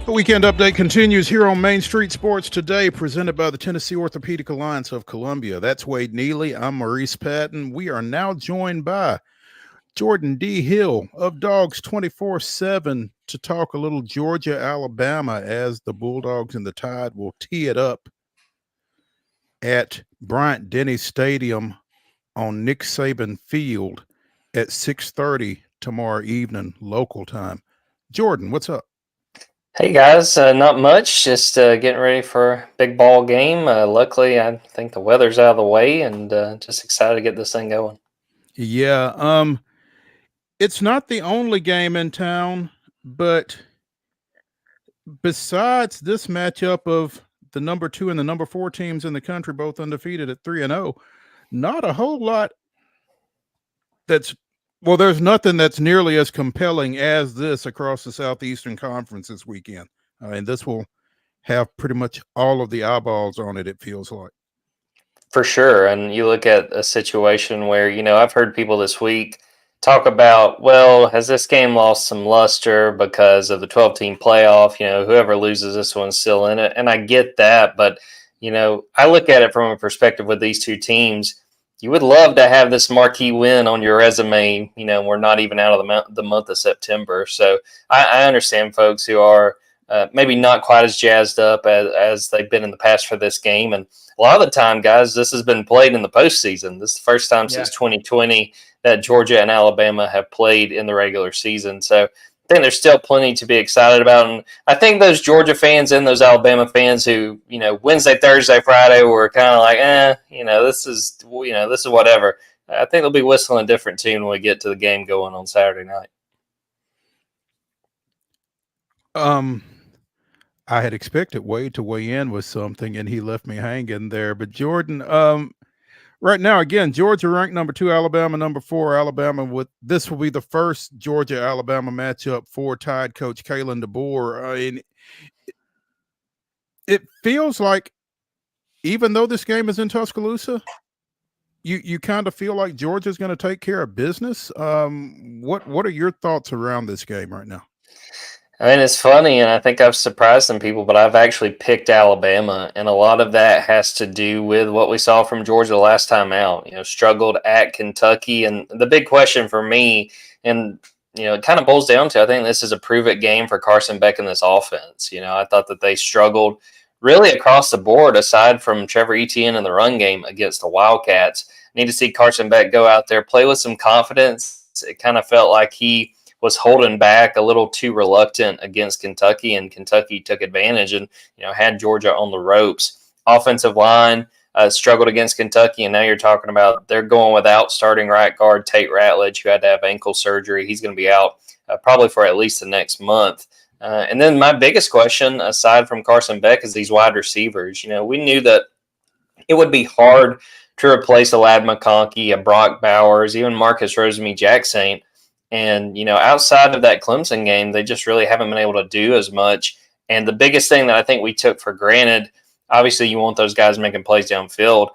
The Weekend Update continues here on Main Street Sports Today, presented by the Tennessee Orthopedic Alliance of Columbia. That's Wade Neely. I'm Maurice Patton. We are now joined by Jordan D. Hill of Dogs 24/7 to talk a little Georgia, Alabama, as the Bulldogs and the Tide will tee it up at Bryant-Denny Stadium on Nick Saban Field at 6:30 tomorrow evening, local time. Jordan, what's up? Hey guys, not much. Just getting ready for a big ball game. Luckily, I think the weather's out of the way, and just excited to get this thing going. Yeah, it's not the only game in town, but besides this matchup of the number 2 and the number 4 teams in the country, both undefeated at 3-0, not a whole lot there's nothing that's nearly as compelling as this across the Southeastern Conference this weekend. And this will have pretty much all of the eyeballs on it, it feels like. For sure. And you look at a situation where, I've heard people this week talk about, well, has this game lost some luster because of the 12-team playoff? Whoever loses this one's still in it. And I get that. But, I look at it from a perspective with these two teams. You would love to have this marquee win on your resume. We're not even out of the month of September. So I understand folks who are maybe not quite as jazzed up as they've been in the past for this game. And a lot of the time, guys, this has been played in the postseason. This is the first time since 2020 that Georgia and Alabama have played in the regular season. So I think there's still plenty to be excited about. And I think those Georgia fans and those Alabama fans who, Wednesday, Thursday, Friday were kind of like, this is whatever. I think they'll be whistling a different tune when we get to the game going on Saturday night. I had expected Wade to weigh in with something, and he left me hanging there. But Jordan, right now, again, Georgia ranked number 2, Alabama number 4. Alabama this will be the first Georgia-Alabama matchup for tied coach Kalen DeBoer. And it feels like, even though this game is in Tuscaloosa, you kind of feel like Georgia's going to take care of business. What are your thoughts around this game right now? I mean, it's funny, and I think I've surprised some people, but I've actually picked Alabama, and a lot of that has to do with what we saw from Georgia last time out. Struggled at Kentucky, and the big question for me, and it kind of boils down to, I think this is a prove-it game for Carson Beck and this offense. I thought that they struggled really across the board, aside from Trevor Etienne in the run game against the Wildcats. Need to see Carson Beck go out there, play with some confidence. It kind of felt like he was holding back a little too reluctant against Kentucky, and Kentucky took advantage and had Georgia on the ropes. Offensive line struggled against Kentucky, and now you're talking about they're going without starting right guard Tate Ratledge, who had to have ankle surgery. He's going to be out probably for at least the next month. And then my biggest question, aside from Carson Beck, is these wide receivers. We knew that it would be hard to replace a Lad McConkey, a Brock Bowers, even Marcus Rosemy-Jacksaint. And, outside of that Clemson game, they just really haven't been able to do as much. And the biggest thing that I think we took for granted, obviously you want those guys making plays downfield.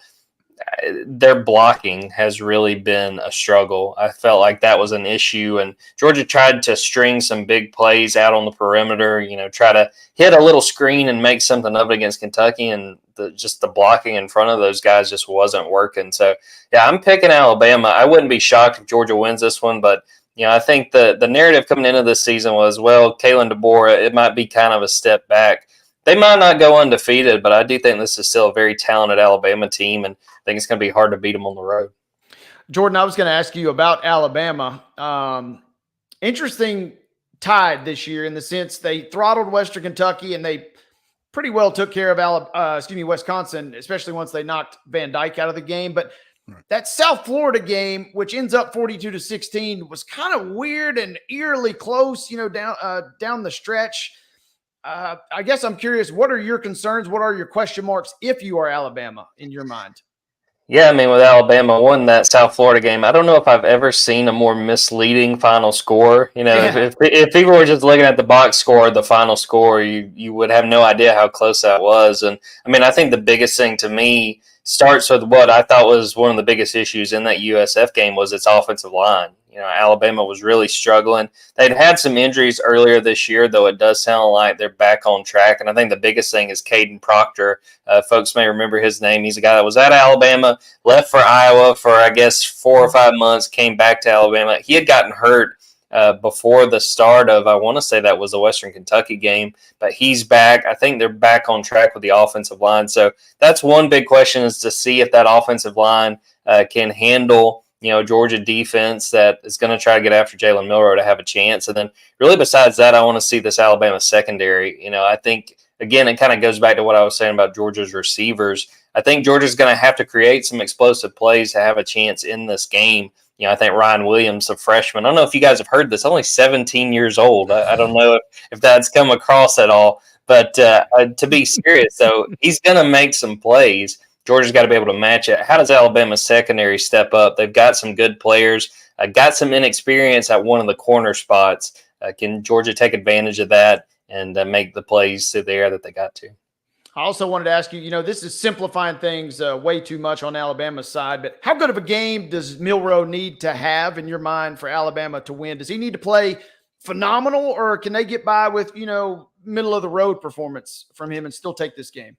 Their blocking has really been a struggle. I felt like that was an issue. And Georgia tried to string some big plays out on the perimeter, try to hit a little screen and make something of it against Kentucky. And just the blocking in front of those guys just wasn't working. So, yeah, I'm picking Alabama. I wouldn't be shocked if Georgia wins this one, but I think the narrative coming into this season was, well, Kalen DeBoer, it might be kind of a step back. They might not go undefeated, but I do think this is still a very talented Alabama team, and I think it's going to be hard to beat them on the road. Jordan, I was going to ask you about Alabama. Interesting tide this year in the sense they throttled Western Kentucky, and they pretty well took care of Wisconsin, especially once they knocked Van Dyke out of the game. But that South Florida game, which ends up 42-16, was kind of weird and eerily close, down the stretch. I guess I'm curious, what are your concerns? What are your question marks if you are Alabama in your mind? Yeah, I mean, with Alabama won that South Florida game, I don't know if I've ever seen a more misleading final score. If people were just looking at the box score, the final score, you would have no idea how close that was. And I mean, I think the biggest thing to me starts with what I thought was one of the biggest issues in that USF game was its offensive line. Alabama was really struggling. They'd had some injuries earlier this year, though it does sound like they're back on track. And I think the biggest thing is Caden Proctor. Folks may remember his name. He's a guy that was at Alabama, left for Iowa for, I guess, 4 or 5 months, came back to Alabama. He had gotten hurt before the start of, I want to say that was the Western Kentucky game, but he's back. I think they're back on track with the offensive line. So that's one big question, is to see if that offensive line can handle Georgia defense that is going to try to get after Jalen Milroe to have a chance. And then really besides that, I want to see this Alabama secondary. I think, again, it kind of goes back to what I was saying about Georgia's receivers. I think Georgia's going to have to create some explosive plays to have a chance in this game. I think Ryan Williams, the freshman, I don't know if you guys have heard this, only 17 years old. I don't know if that's come across at all. But to be serious, though, he's going to make some plays. Georgia's got to be able to match it. How does Alabama's secondary step up? They've got some good players, got some inexperience at one of the corner spots. Can Georgia take advantage of that and make the plays through the air that they got to? I also wanted to ask you, this is simplifying things way too much on Alabama's side, but how good of a game does Milroe need to have in your mind for Alabama to win? Does he need to play phenomenal, or can they get by with, middle of the road performance from him and still take this game?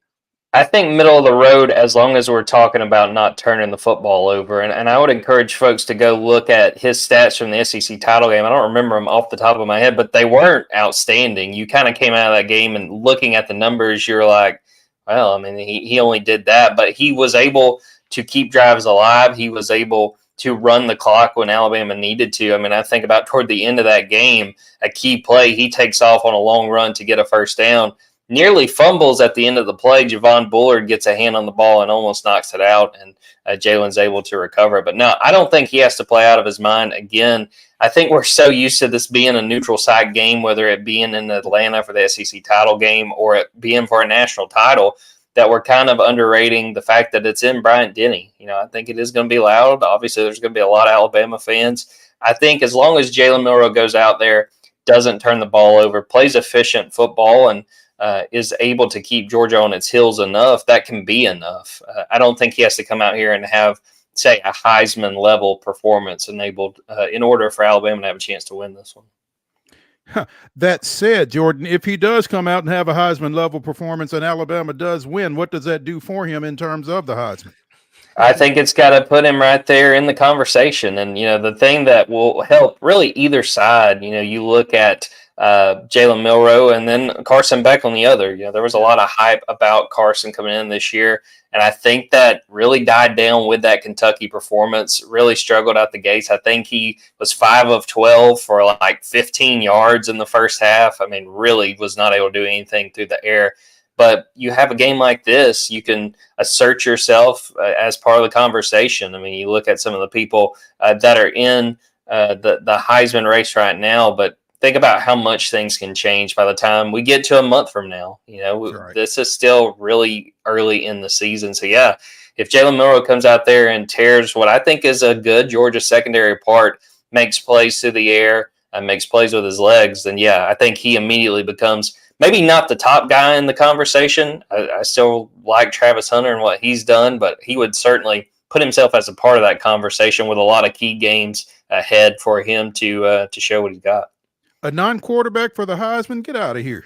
I think middle of the road, as long as we're talking about not turning the football over. And I would encourage folks to go look at his stats from the SEC title game. I don't remember them off the top of my head, but they weren't outstanding. You kind of came out of that game and looking at the numbers, you're like, well, I mean, he only did that, but he was able to keep drives alive. He was able to run the clock when Alabama needed to. I mean, I think about toward the end of that game, a key play, he takes off on a long run to get a first down, nearly fumbles at the end of the play. Javon Bullard gets a hand on the ball and almost knocks it out, and Jalen's able to recover. But no, I don't think he has to play out of his mind again. I think we're so used to this being a neutral site game, whether it being in Atlanta for the SEC title game or it being for a national title, that we're kind of underrating the fact that it's in Bryant-Denny. You know, I think it is going to be loud. Obviously, there's going to be a lot of Alabama fans. I think as long as Jalen Milroe goes out there, doesn't turn the ball over, plays efficient football, and is able to keep Georgia on its heels enough, that can be enough. I don't think he has to come out here and have, say, a Heisman level performance enabled in order for Alabama to have a chance to win this one. That said, Jordan, if he does come out and have a Heisman level performance and Alabama does win, what does that do for him in terms of the Heisman? I think it's got to put him right there in the conversation. And, you know, the thing that will help really either side, you know, you look at Jalen Milroe and then Carson Beck on the other. You know, there was a lot of hype about Carson coming in this year, and I think that really died down with that Kentucky performance. Really struggled out the gates. I think he was 5 of 12 for like 15 yards in the first half. I mean, really was not able to do anything through the air. But you have a game like this, you can assert yourself as part of the conversation. I mean, you look at some of the people that are in the Heisman race right now, but think about how much things can change by the time we get to a month from now. You know, right. This is still really early in the season. So, yeah, if Jalen Milroe comes out there and tears what I think is a good Georgia secondary part, makes plays through the air, makes plays with his legs, then, yeah, I think he immediately becomes maybe not the top guy in the conversation. I still like Travis Hunter and what he's done, but he would certainly put himself as a part of that conversation with a lot of key games ahead for him to show what he's got. A non-quarterback for the Heisman? Get out of here!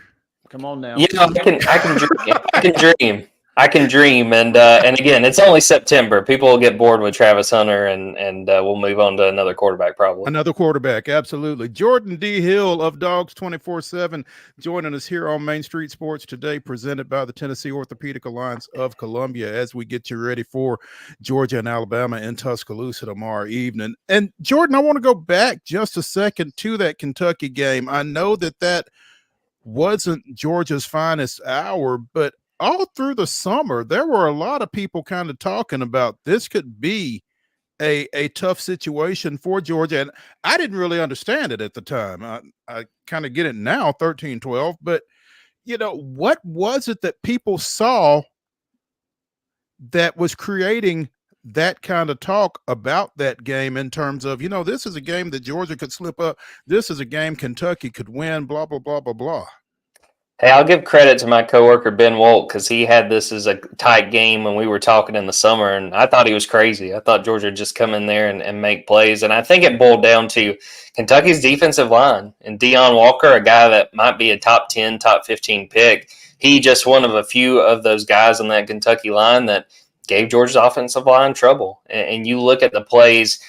Come on now. You know, I can dream. I can dream. I can dream, and again, it's only September. People will get bored with Travis Hunter, and we'll move on to another quarterback probably. Another quarterback, absolutely. Jordan D. Hill of Dogs 24/7 joining us here on Main Street Sports today, presented by the Tennessee Orthopedic Alliance of Columbia, as we get you ready for Georgia and Alabama in Tuscaloosa tomorrow evening. And Jordan, I want to go back just a second to that Kentucky game. I know that wasn't Georgia's finest hour, but all through the summer, there were a lot of people kind of talking about this could be a tough situation for Georgia. And I didn't really understand it at the time. I kind of get it now, 13-12. But, you know, what was it that people saw that was creating that kind of talk about that game in terms of, you know, this is a game that Georgia could slip up. This is a game Kentucky could win, blah, blah, blah, blah, blah. Hey, I'll give credit to my coworker Ben Wolt because he had this as a tight game when we were talking in the summer, and I thought he was crazy. I thought Georgia would just come in there and make plays, and I think it boiled down to Kentucky's defensive line and Deion Walker, a guy that might be a top 10, top 15 pick. He just one of a few of those guys on that Kentucky line that gave Georgia's offensive line trouble. And you look at the plays,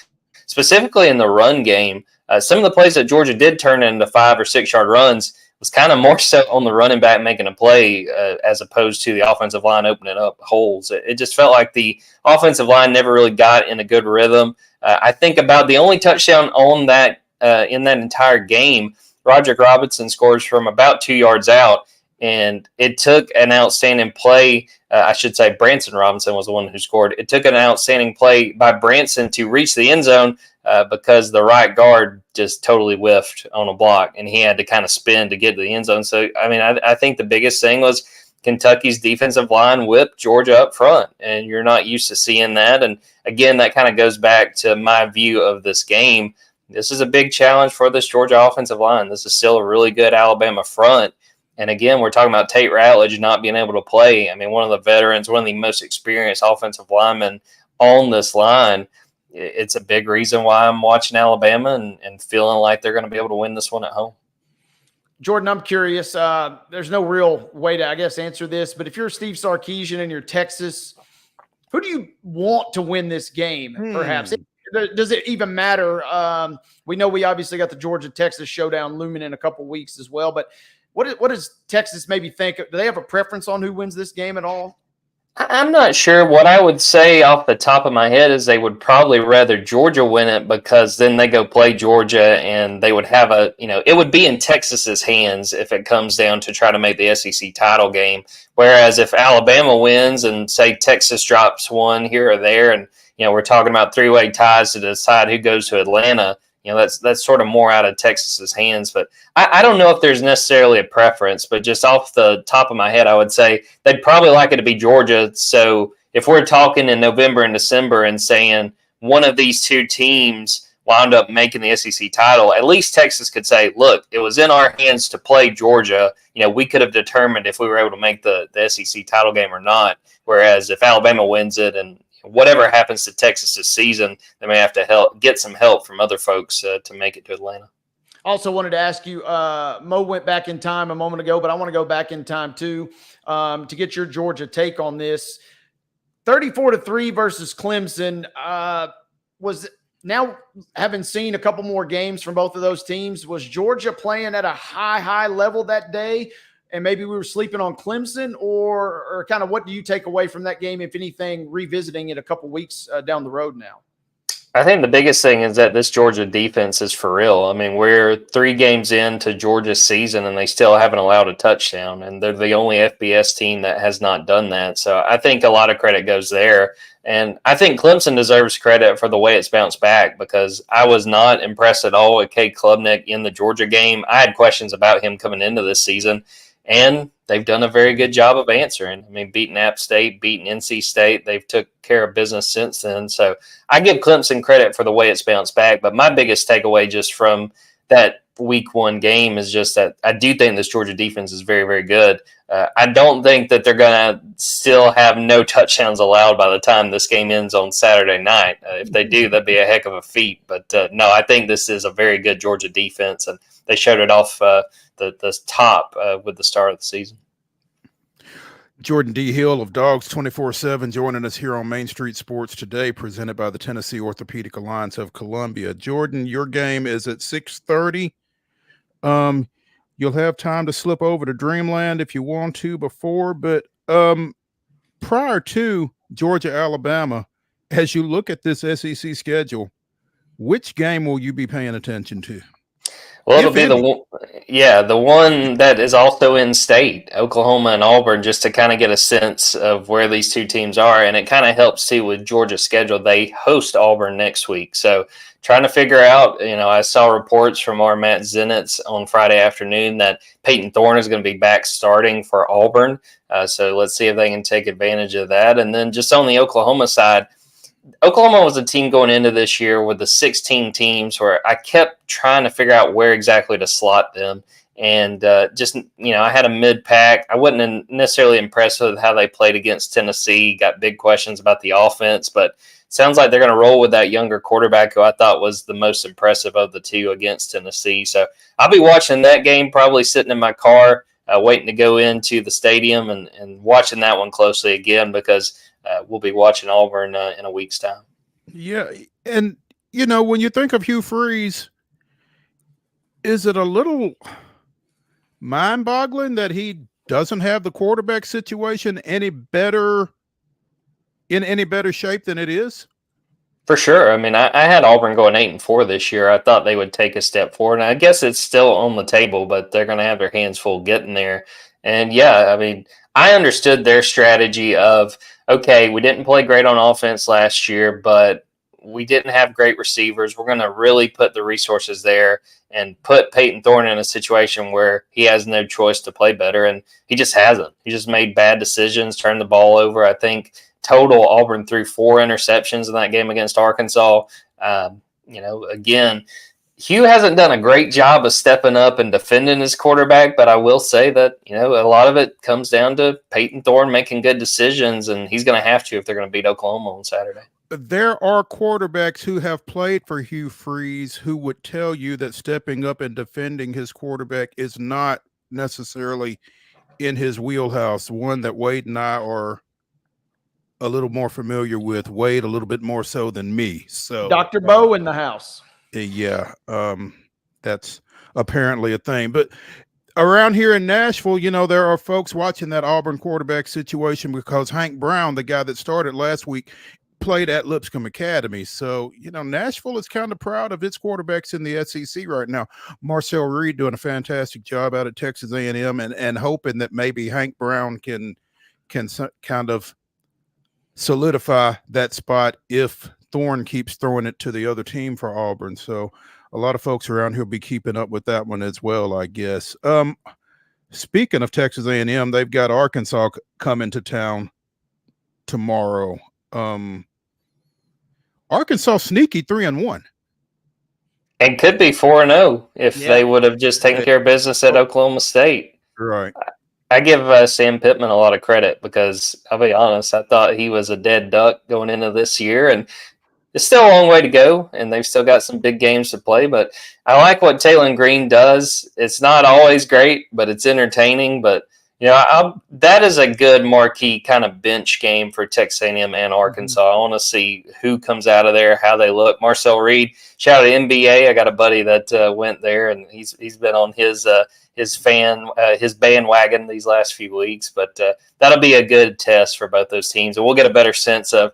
specifically in the run game, some of the plays that Georgia did turn into 5 or 6 yard runs was kind of more so on the running back making a play as opposed to the offensive line opening up holes. It just felt like the offensive line never really got in a good rhythm. I think about the only touchdown on that in that entire game, Roderick Robinson scores from about 2 yards out, and it took an outstanding play. I should say Branson Robinson was the one who scored. It took an outstanding play by Branson to reach the end zone because the right guard just totally whiffed on a block, and he had to kind of spin to get to the end zone. So, I mean, I think the biggest thing was Kentucky's defensive line whipped Georgia up front, and you're not used to seeing that. And, again, that kind of goes back to my view of this game. This is a big challenge for this Georgia offensive line. This is still a really good Alabama front. And, again, we're talking about Tate Ratledge not being able to play. I mean, one of the veterans, one of the most experienced offensive linemen on this line. It's a big reason why I'm watching Alabama and feeling like they're going to be able to win this one at home. Jordan, I'm curious. There's no real way to, I guess, answer this, but if you're Steve Sarkisian and you're Texas, who do you want to win this game? Perhaps does it even matter? We know we obviously got the Georgia-Texas showdown looming in a couple weeks as well, but what does Texas maybe think? Do they have a preference on who wins this game at all? I'm not sure. What I would say off the top of my head is they would probably rather Georgia win it, because then they go play Georgia and they would have it would be in Texas's hands if it comes down to try to make the SEC title game. Whereas if Alabama wins and say Texas drops one here or there, and we're talking about three-way ties to decide who goes to Atlanta, that's sort of more out of Texas's hands. But I don't know if there's necessarily a preference, but just off the top of my head, I would say they'd probably like it to be Georgia. So if we're talking in November and December and saying one of these two teams wound up making the SEC title, at least Texas could say, look, it was in our hands to play Georgia. We could have determined if we were able to make the SEC title game or not. Whereas if Alabama wins it and whatever happens to Texas this season, they may have to get some help from other folks to make it to Atlanta. Also wanted to ask you, Mo went back in time a moment ago, but I want to go back in time too to get your Georgia take on this. 34-3 versus Clemson was now, having seen a couple more games from both of those teams, was Georgia playing at a high level that day? And maybe we were sleeping on Clemson, or kind of what do you take away from that game, if anything, revisiting it a couple weeks down the road now? I think the biggest thing is that this Georgia defense is for real. I mean, we're 3 games into Georgia's season and they still haven't allowed a touchdown, and they're the only FBS team that has not done that. So I think a lot of credit goes there. And I think Clemson deserves credit for the way it's bounced back, because I was not impressed at all with Cade Klubnik in the Georgia game. I had questions about him coming into this season, and they've done a very good job of answering. I mean, beating App State, beating NC State, they've took care of business since then. So I give Clemson credit for the way it's bounced back. But my biggest takeaway just from that week 1 game is just that I do think this Georgia defense is very, very good. I don't think that they're going to still have no touchdowns allowed by the time this game ends on Saturday night. If they do, that'd be a heck of a feat. But no, I think this is a very good Georgia defense, and they showed it off the top with the start of the season. Jordan D. Hill of Dogs 24/7 joining us here on Main Street Sports today, presented by the Tennessee Orthopedic Alliance of Columbia. Jordan, your game is at 6:30. You'll have time to slip over to Dreamland if you want to before, but prior to Georgia, Alabama, as you look at this SEC schedule, which game will you be paying attention to? Well, it'll be the one that is also in state, Oklahoma and Auburn, just to kind of get a sense of where these two teams are. And it kind of helps too with Georgia's schedule. They host Auburn next week. So trying to figure out, I saw reports from our Matt Zenitz on Friday afternoon that Peyton Thorne is going to be back starting for Auburn. So let's see if they can take advantage of that. And then just on the Oklahoma side, Oklahoma was a team going into this year with the 16 teams where I kept trying to figure out where exactly to slot them. And I had a mid-pack. I wasn't necessarily impressed with how they played against Tennessee. Got big questions about the offense, but sounds like they're going to roll with that younger quarterback who I thought was the most impressive of the two against Tennessee. So I'll be watching that game, probably sitting in my car, waiting to go into the stadium and watching that one closely again, because we'll be watching Auburn in a week's time. Yeah. And, when you think of Hugh Freeze, is it a little mind-boggling that he doesn't have the quarterback situation in any better shape than it is? For sure. I mean, I had Auburn going 8-4 this year. I thought they would take a step forward, and I guess it's still on the table, but they're going to have their hands full getting there. And yeah, I mean, I understood their strategy of, okay, we didn't play great on offense last year, but we didn't have great receivers. We're going to really put the resources there and put Peyton Thorne in a situation where he has no choice to play better, and he just hasn't. He just made bad decisions, turned the ball over. I think total Auburn threw 4 interceptions in that game against Arkansas. Again, Hugh hasn't done a great job of stepping up and defending his quarterback, but I will say that, a lot of it comes down to Peyton Thorne making good decisions, and he's going to have to if they're going to beat Oklahoma on Saturday. there are quarterbacks who have played for Hugh Freeze who would tell you that stepping up and defending his quarterback is not necessarily in his wheelhouse. One that Wade and I are a little more familiar with. Wade a little bit more so than me. So Dr. Bo in the house. yeah, that's apparently a thing. But around here in Nashville, there are folks watching that Auburn quarterback situation because Hank Brown, the guy that started last week, played at Lipscomb Academy. So, Nashville is kind of proud of its quarterbacks in the SEC right now. Marcel Reed doing a fantastic job out at Texas A&M and hoping that maybe Hank Brown can kind of solidify that spot if Thorne keeps throwing it to the other team for Auburn. So a lot of folks around here will be keeping up with that one as well, I guess. Speaking of Texas A&M, they've got Arkansas coming to town tomorrow. Arkansas sneaky 3-1. And could be 4-0 if they would have just taken care of business at Oklahoma State. Right. I give Sam Pittman a lot of credit because I'll be honest, I thought he was a dead duck going into this year, and it's still a long way to go, and they've still got some big games to play. But I like what Taylor Green does. It's not always great, but it's entertaining. But that is a good marquee kind of bench game for Texas A&M and Arkansas. I want to see who comes out of there, how they look. Marcel Reed, shout out to NBA. I got a buddy that went there, and he's been on his bandwagon these last few weeks. But that'll be a good test for both those teams, and we'll get a better sense of,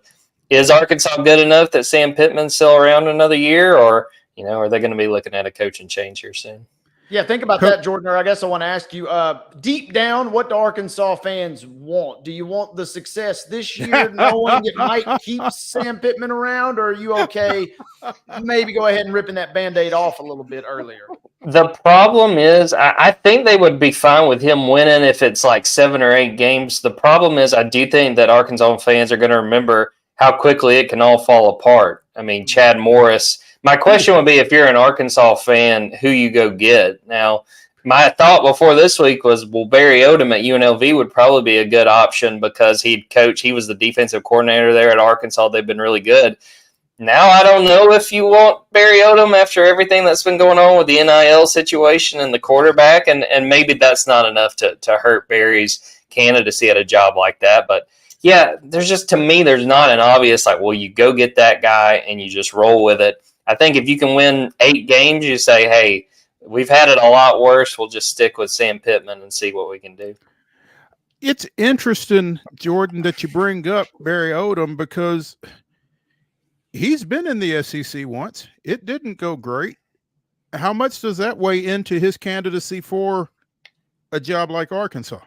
is Arkansas good enough that Sam Pittman's still around another year, or are they going to be looking at a coaching change here soon? Yeah, think about that, Jordan. Or I guess I want to ask you, deep down, what do Arkansas fans want? Do you want the success this year, knowing it might keep Sam Pittman around, or are you okay maybe go ahead and ripping that Band-Aid off a little bit earlier? The problem is, I think they would be fine with him winning if it's like 7 or 8 games. The problem is, I do think that Arkansas fans are going to remember how quickly it can all fall apart. I mean, Chad Morris. My question would be, if you're an Arkansas fan, who you go get. Now, my thought before this week was, well, Barry Odom at UNLV would probably be a good option because he was the defensive coordinator there at Arkansas. They've been really good. Now, I don't know if you want Barry Odom after everything that's been going on with the NIL situation and the quarterback, and maybe that's not enough to hurt Barry's candidacy at a job like that. But yeah, to me, there's not an obvious, like, well, you go get that guy and you just roll with it. I think if you can win 8 games, you say, hey, we've had it a lot worse. We'll just stick with Sam Pittman and see what we can do. It's interesting, Jordan, that you bring up Barry Odom because he's been in the SEC once. It didn't go great. How much does that weigh into his candidacy for a job like Arkansas?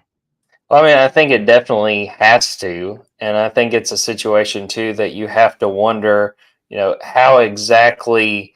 Well, I mean, I think it definitely has to. And I think it's a situation, too, that you have to wonder, how exactly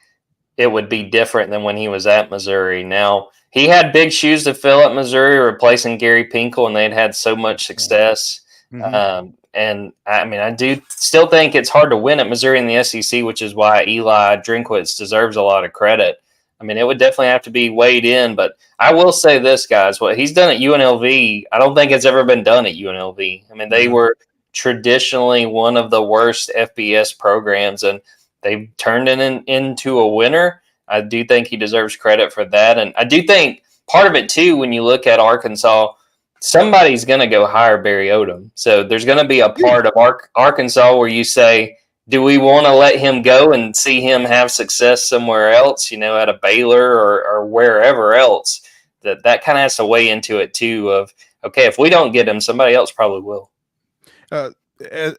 it would be different than when he was at Missouri. Now, he had big shoes to fill at Missouri, replacing Gary Pinkel, and they'd had so much success. Mm-hmm. And I mean, I do still think it's hard to win at Missouri in the SEC, which is why Eli Drinkwitz deserves a lot of credit. I mean, it would definitely have to be weighed in, but I will say this, guys, what he's done at UNLV, I don't think it's ever been done at UNLV. I mean, they were traditionally one of the worst FBS programs, and they've turned it into a winner. I do think he deserves credit for that. And I do think part of it, too, when you look at Arkansas, somebody's going to go hire Barry Odom. So there's going to be a part of Arkansas where you say, do we want to let him go and see him have success somewhere else, at a Baylor or wherever else? That kind of has to weigh into it, too, of, okay, if we don't get him, somebody else probably will.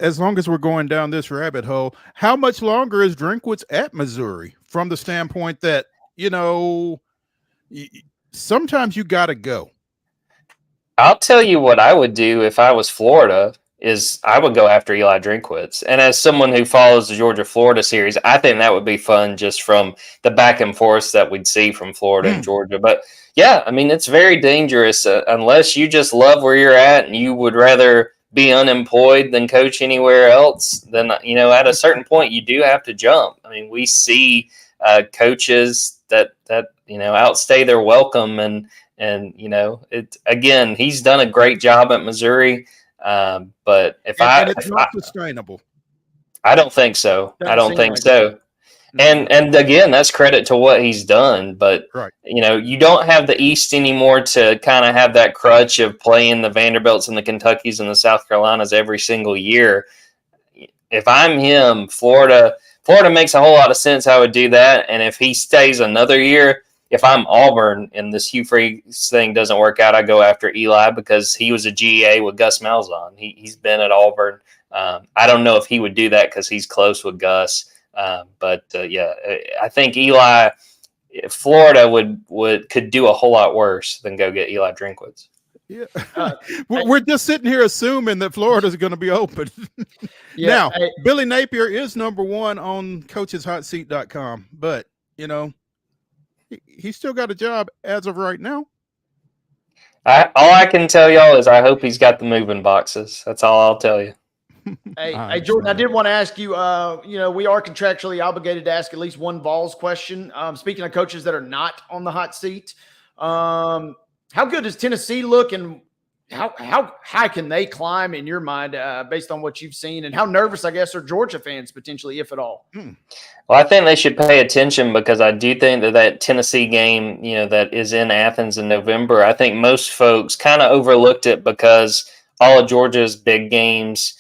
As long as we're going down this rabbit hole, how much longer is Drinkwitz at Missouri from the standpoint that, sometimes you got to go? I'll tell you what I would do if I was Florida is I would go after Eli Drinkwitz. And as someone who follows the Georgia-Florida series, I think that would be fun just from the back and forth that we'd see from Florida and Georgia. But, yeah, I mean, it's very dangerous unless you just love where you're at and you would rather be unemployed than coach anywhere else. Then, at a certain point, you do have to jump. I mean, we see coaches that outstay their welcome and it again, he's done a great job at Missouri. But it's not sustainable. I don't think so. I don't think so. And again, that's credit to what he's done. But Right. you don't have the East anymore to kind of have that crutch of playing the Vanderbilts and the Kentuckys and the South Carolinas every single year. If I'm him, Florida makes a whole lot of sense. I would do that. And if he stays another year, if I'm Auburn and this Hugh Freeze thing doesn't work out, I go after Eli because he was a GA with Gus Malzahn. He's been at Auburn. I don't know if he would do that because he's close with Gus. But I think Eli, Florida could do a whole lot worse than go get Eli Drinkwitz. Yeah, we're just sitting here assuming that Florida's going to be open. Now, Billy Napier is number one on coacheshotseat.com, but he's still got a job as of right now. All I can tell y'all is I hope he's got the moving boxes. That's all I'll tell you. Hey, Jordan, I did want to ask you, we are contractually obligated to ask at least one Vols question. Speaking of coaches that are not on the hot seat, how good does Tennessee look, and how high can they climb in your mind based on what you've seen, and how nervous, I guess, are Georgia fans potentially, if at all? Well, I think they should pay attention because I do think that Tennessee game, that is in Athens in November, I think most folks kind of overlooked it because all of Georgia's big games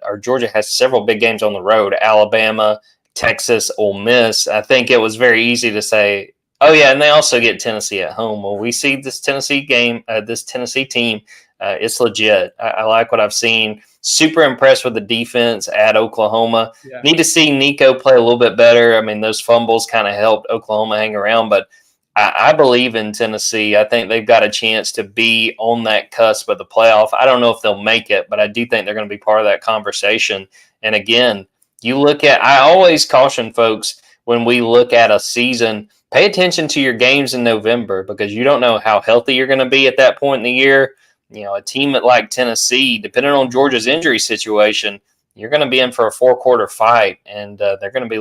or Georgia has several big games on the road, Alabama, Texas, Ole Miss. I think it was very easy to say, oh, yeah, and they also get Tennessee at home. Well, we see this Tennessee game, this Tennessee team, it's legit. I like what I've seen. Super impressed with the defense at Oklahoma. Yeah. Need to see Nico play a little bit better. I mean, those fumbles kind of helped Oklahoma hang around, but I believe in Tennessee. I think they've got a chance to be on that cusp of the playoff. I don't know if they'll make it, but I do think they're going to be part of that conversation. And again, I always caution folks when we look at a season, pay attention to your games in November because you don't know how healthy you're going to be at that point in the year. A team like Tennessee, depending on Georgia's injury situation, you're going to be in for a 4-quarter fight, and they're going to be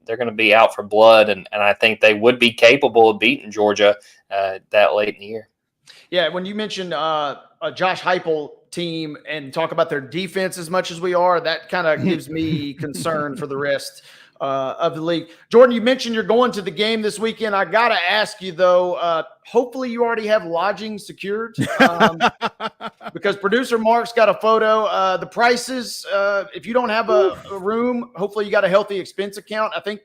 they're going to be out for blood, and I think they would be capable of beating Georgia that late in the year. Yeah, when you mentioned a Josh Heupel team and talk about their defense as much as we are, that kind of gives me concern for the rest of the league. Jordan, you mentioned you're going to the game this weekend. I got to ask you, though, hopefully you already have lodging secured because producer Mark's got a photo. The prices, if you don't have a room, hopefully you got a healthy expense account. I think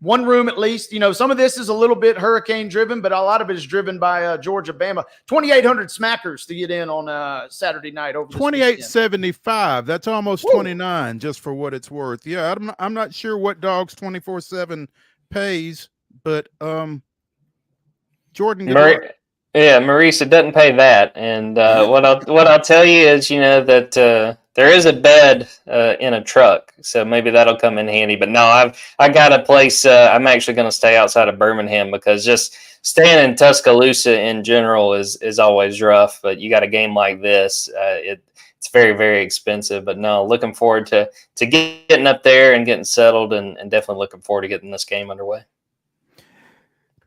one room at least. Some of this is a little bit hurricane driven, but a lot of it is driven by Georgia, Bama. 2,800 smackers to get in on Saturday night. Over $28.75. That's almost $29 just for what it's worth. Yeah, I'm not sure what Dogs 24/7 pays, but Jordan. Maurice, it doesn't pay that. And what I'll tell you is, that there is a bed in a truck, so maybe that'll come in handy. But no, I got a place. I'm actually going to stay outside of Birmingham because just staying in Tuscaloosa in general is always rough. But you got a game like this, it's very, very expensive. But no, looking forward to getting up there and getting settled, and definitely looking forward to getting this game underway.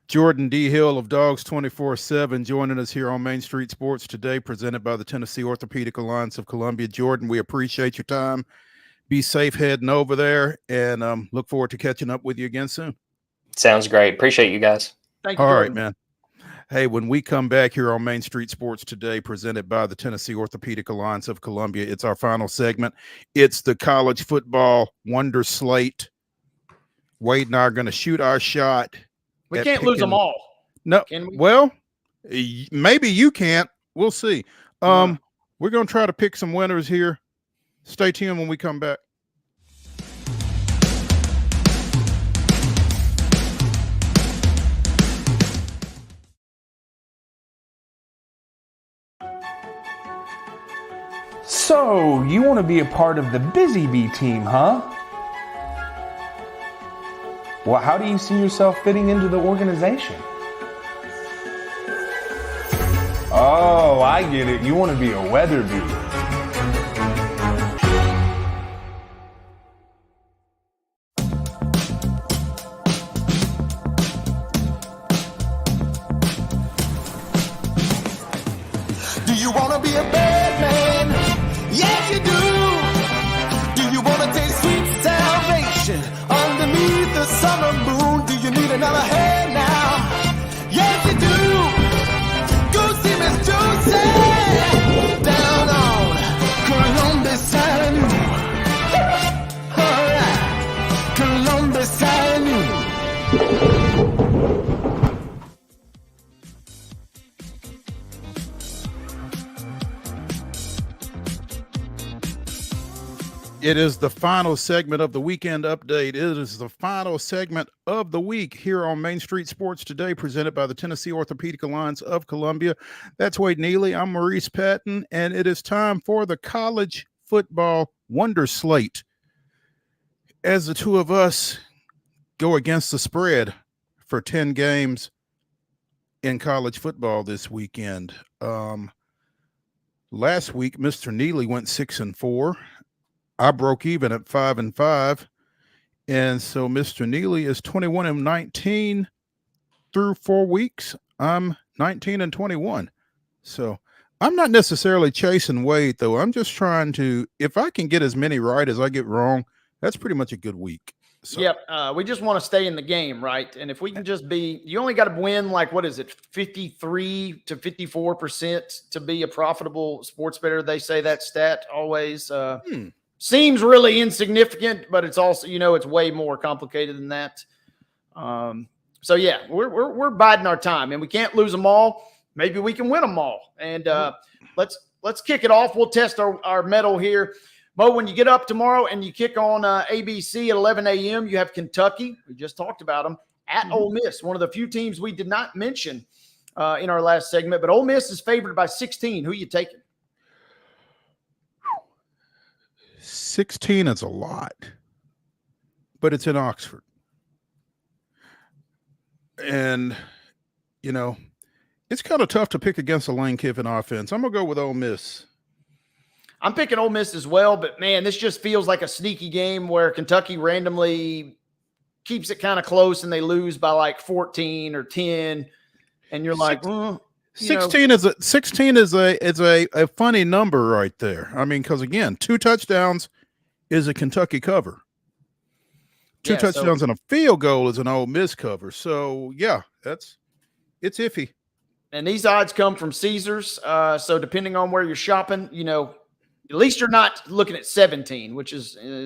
Jordan D. Hill of Dogs 24/7 joining us here on Main Street Sports today, presented by the Tennessee Orthopedic Alliance of Columbia. Jordan, we appreciate your time. Be safe heading over there, and look forward to catching up with you again soon. Sounds great. Appreciate you guys. Thank you, All Jordan. right, man. Hey, when we come back here on Main Street Sports today, presented by the Tennessee Orthopedic Alliance of Columbia, it's our final segment. It's the college football wonder slate. Wade and I are going to shoot our shot. We can't lose them all. No. Can we? Well, maybe you can't. We'll see. We're going to try to pick some winners here. Stay tuned when we come back. So, you want to be a part of the Busy Bee team, huh? Well, how do you see yourself fitting into the organization? Oh, I get it. You want to be a weather bee. Do you want to be a bad man? Yes, you do. Do you want to taste sweet It is the final segment of the weekend update. It is the final segment of the week here on Main Street Sports Today, presented by the Tennessee Orthopedic Alliance of Columbia. That's Wade Neely. I'm Maurice Patton, and it is time for the college football wonder slate. As the two of us go against the spread for 10 games in college football this weekend. Last week, Mr. Neely went 6-4. I broke even at 5-5. And so Mr. Neely is 21-19 through 4 weeks. I'm 19-21. So I'm not necessarily chasing Wade, though. I'm just trying to, if I can get as many right as I get wrong, that's pretty much a good week. So. Yep. We just want to stay in the game, right? And if we can just be, you only got to win like, what is it, 53 to 54% to be a profitable sports bettor. They say that stat always seems really insignificant, but it's also, it's way more complicated than that. So yeah, we're biding our time, and we can't lose them all. Maybe we can win them all. And let's kick it off. We'll test our mettle here. Mo, when you get up tomorrow and you kick on ABC at 11 a.m., you have Kentucky. We just talked about them at Ole Miss, one of the few teams we did not mention in our last segment. But Ole Miss is favored by 16. Who are you taking? 16 is a lot, but it's in Oxford. And, it's kind of tough to pick against a Lane Kiffin offense. I'm going to go with Ole Miss. I'm picking Ole Miss as well, but man, this just feels like a sneaky game where Kentucky randomly keeps it kind of close and they lose by like 14 or 10, and you're like, 16 is a funny number right there. I mean, because again, 2 touchdowns is a Kentucky cover. 2 touchdowns and a field goal is an Ole Miss cover. So yeah, it's iffy. And these odds come from Caesars. So depending on where you're shopping, at least you're not looking at 17, which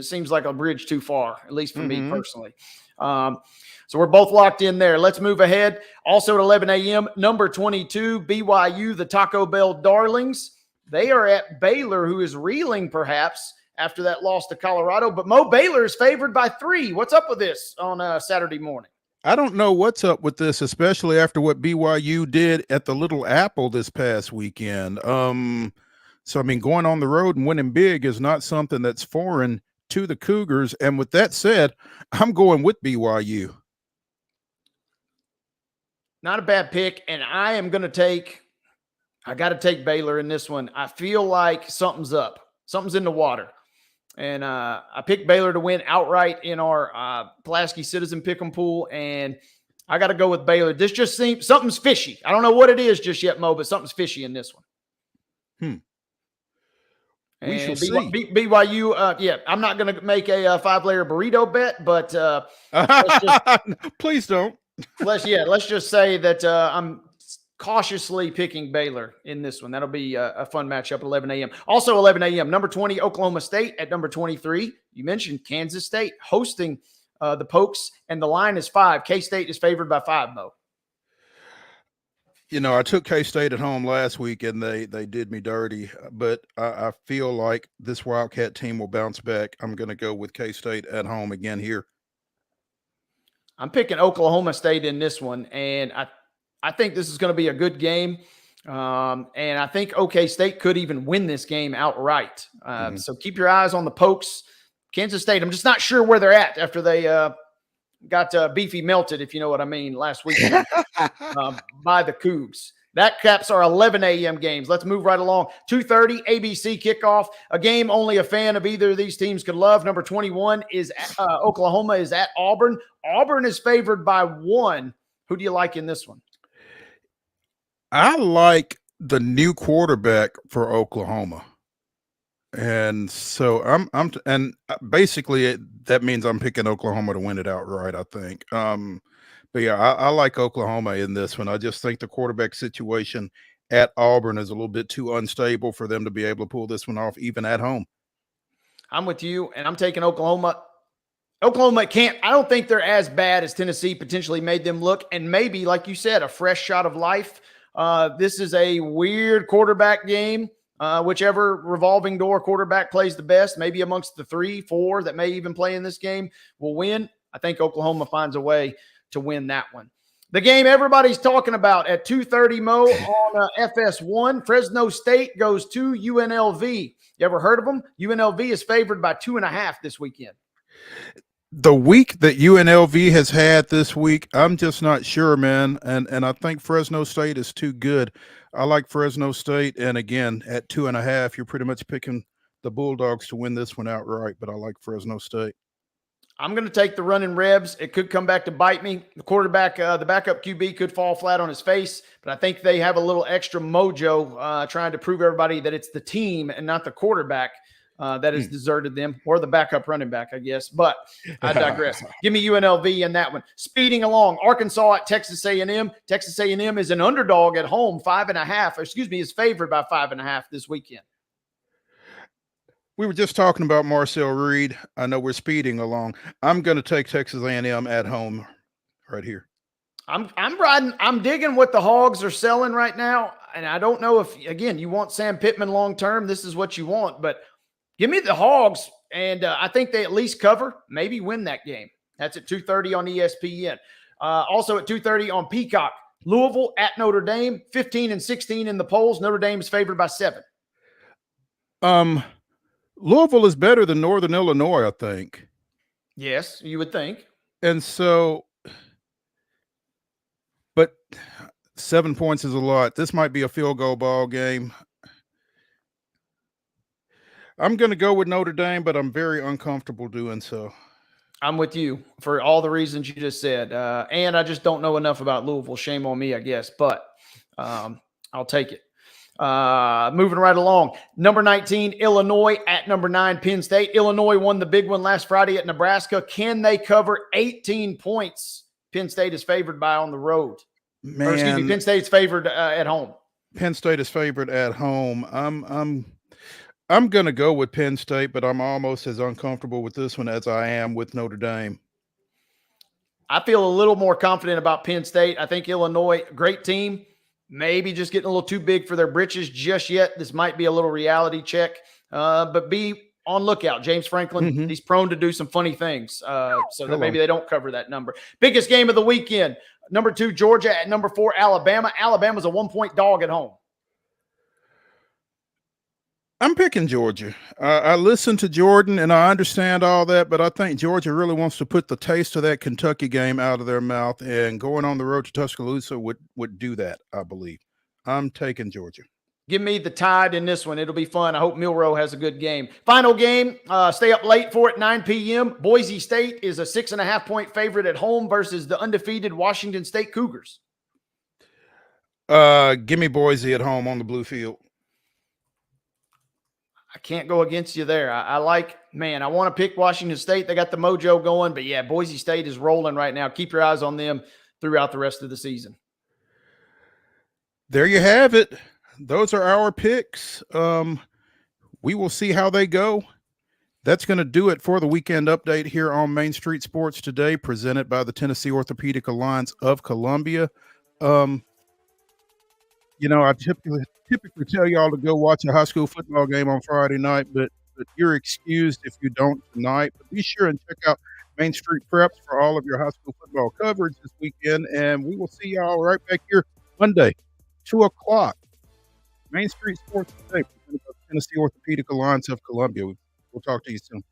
seems like a bridge too far, at least for me personally. So we're both locked in there. Let's move ahead. Also at 11 a.m., number 22, BYU, the Taco Bell Darlings. They are at Baylor, who is reeling perhaps after that loss to Colorado. But Mo, Baylor is favored by 3. What's up with this on Saturday morning? I don't know what's up with this, especially after what BYU did at the Little Apple this past weekend. So, I mean, going on the road and winning big is not something that's foreign to the Cougars. And with that said, I'm going with BYU. Not a bad pick. And I got to take Baylor in this one. I feel like something's up. Something's in the water. And I picked Baylor to win outright in our Pulaski Citizen Pick'em pool. And I got to go with Baylor. This just seems something's fishy. I don't know what it is just yet, Mo, but something's fishy in this one. We shall see. BYU, I'm not going to make a 5-layer burrito bet, but please don't. let's just say that I'm cautiously picking Baylor in this one. That'll be a fun matchup at 11 a.m. Also 11 a.m., number 20, Oklahoma State at number 23. You mentioned Kansas State hosting the Pokes, and the line is 5. K-State is favored by 5, Mo. I took K-State at home last week, and they did me dirty. But I feel like this Wildcat team will bounce back. I'm going to go with K-State at home again here. I'm picking Oklahoma State in this one, and I think this is going to be a good game. And I think OK State could even win this game outright. So keep your eyes on the Pokes. Kansas State, I'm just not sure where they're at after they got beefy melted, if you know what I mean, last weekend by the Cougs. That caps our 11 a.m. games. Let's move right along. 2:30 ABC kickoff, a game only a fan of either of these teams could love. Number 21 is Oklahoma is at Auburn. Auburn is favored by 1. Who do you like in this one? I like the new quarterback for Oklahoma. And so basically that means I'm picking Oklahoma to win it outright, I think. But yeah, I like Oklahoma in this one. I just think the quarterback situation at Auburn is a little bit too unstable for them to be able to pull this one off, even at home. I'm with you, and I'm taking Oklahoma. Oklahoma can't – I don't think they're as bad as Tennessee potentially made them look, and maybe, like you said, a fresh shot of life. This is a weird quarterback game. Whichever revolving door quarterback plays the best, maybe amongst the 3, 4 that may even play in this game, will win. I think Oklahoma finds a way to win that one. The game everybody's talking about at 2:30 Mo on FS1. Fresno State goes to UNLV. You ever heard of them? UNLV is favored by 2.5 this weekend. The week that UNLV has had this week, I'm just not sure, man. And I think Fresno State is too good. I like Fresno State. And again, at 2.5, you're pretty much picking the Bulldogs to win this one outright, but I like Fresno State. I'm going to take the running Rebs. It could come back to bite me. The quarterback, the backup QB could fall flat on his face, but I think they have a little extra mojo trying to prove everybody that it's the team and not the quarterback that has deserted them, or the backup running back, I guess. But I digress. Give me UNLV in that one. Speeding along, Arkansas at Texas A&M. Texas A&M is an underdog at home, 5.5. Is favored by 5.5 this weekend. We were just talking about Marcel Reed. I know we're speeding along. I'm going to take Texas A&M at home right here. I'm riding. I'm digging what the Hogs are selling right now. And I don't know if, again, you want Sam Pittman long-term. This is what you want. But give me the Hogs, and I think they at least cover, maybe win that game. That's at 2:30 on ESPN. Also at 2:30 on Peacock. Louisville at Notre Dame, 15-16 in the polls. Notre Dame is favored by 7. Louisville is better than Northern Illinois, I think. Yes, you would think. And so, but 7 points is a lot. This might be a field goal ball game. I'm going to go with Notre Dame, but I'm very uncomfortable doing so. I'm with you for all the reasons you just said. And I just don't know enough about Louisville. Shame on me, I guess. But I'll take it. Moving right along. Number 19, Illinois at number 9, Penn State. Illinois won the big one last Friday at Nebraska. Can they cover 18 points? Penn State is favored by on the road. Man, Penn State's favored at home. Penn State is favored at home. I'm going to go with Penn State, but I'm almost as uncomfortable with this one as I am with Notre Dame. I feel a little more confident about Penn State. I think Illinois, great team. Maybe just getting a little too big for their britches just yet. This might be a little reality check, but be on lookout. James Franklin, he's prone to do some funny things, so that maybe they don't cover that number. Biggest game of the weekend, number 2, Georgia at number 4, Alabama. Alabama's a 1-point dog at home. I'm picking Georgia. I listened to Jordan, and I understand all that, but I think Georgia really wants to put the taste of that Kentucky game out of their mouth, and going on the road to Tuscaloosa would do that, I believe. I'm taking Georgia. Give me the Tide in this one. It'll be fun. I hope Milroe has a good game. Final game, stay up late for it, 9 p.m. Boise State is a 6.5-point favorite at home versus the undefeated Washington State Cougars. Give me Boise at home on the blue field. I can't go against you there. I want to pick Washington State. They got the mojo going, but yeah, Boise State is rolling right now. Keep your eyes on them throughout the rest of the season. There you have it. Those are our picks. We will see how they go. That's going to do it for the weekend update here on Main Street Sports today, presented by the Tennessee Orthopedic Alliance of Columbia. I typically tell y'all to go watch a high school football game on Friday night, but you're excused if you don't tonight. But be sure and check out Main Street Preps for all of your high school football coverage this weekend, and we will see y'all right back here Monday, 2 o'clock. Main Street Sports today, presented by the Tennessee Orthopedic Alliance of Columbia. We'll talk to you soon.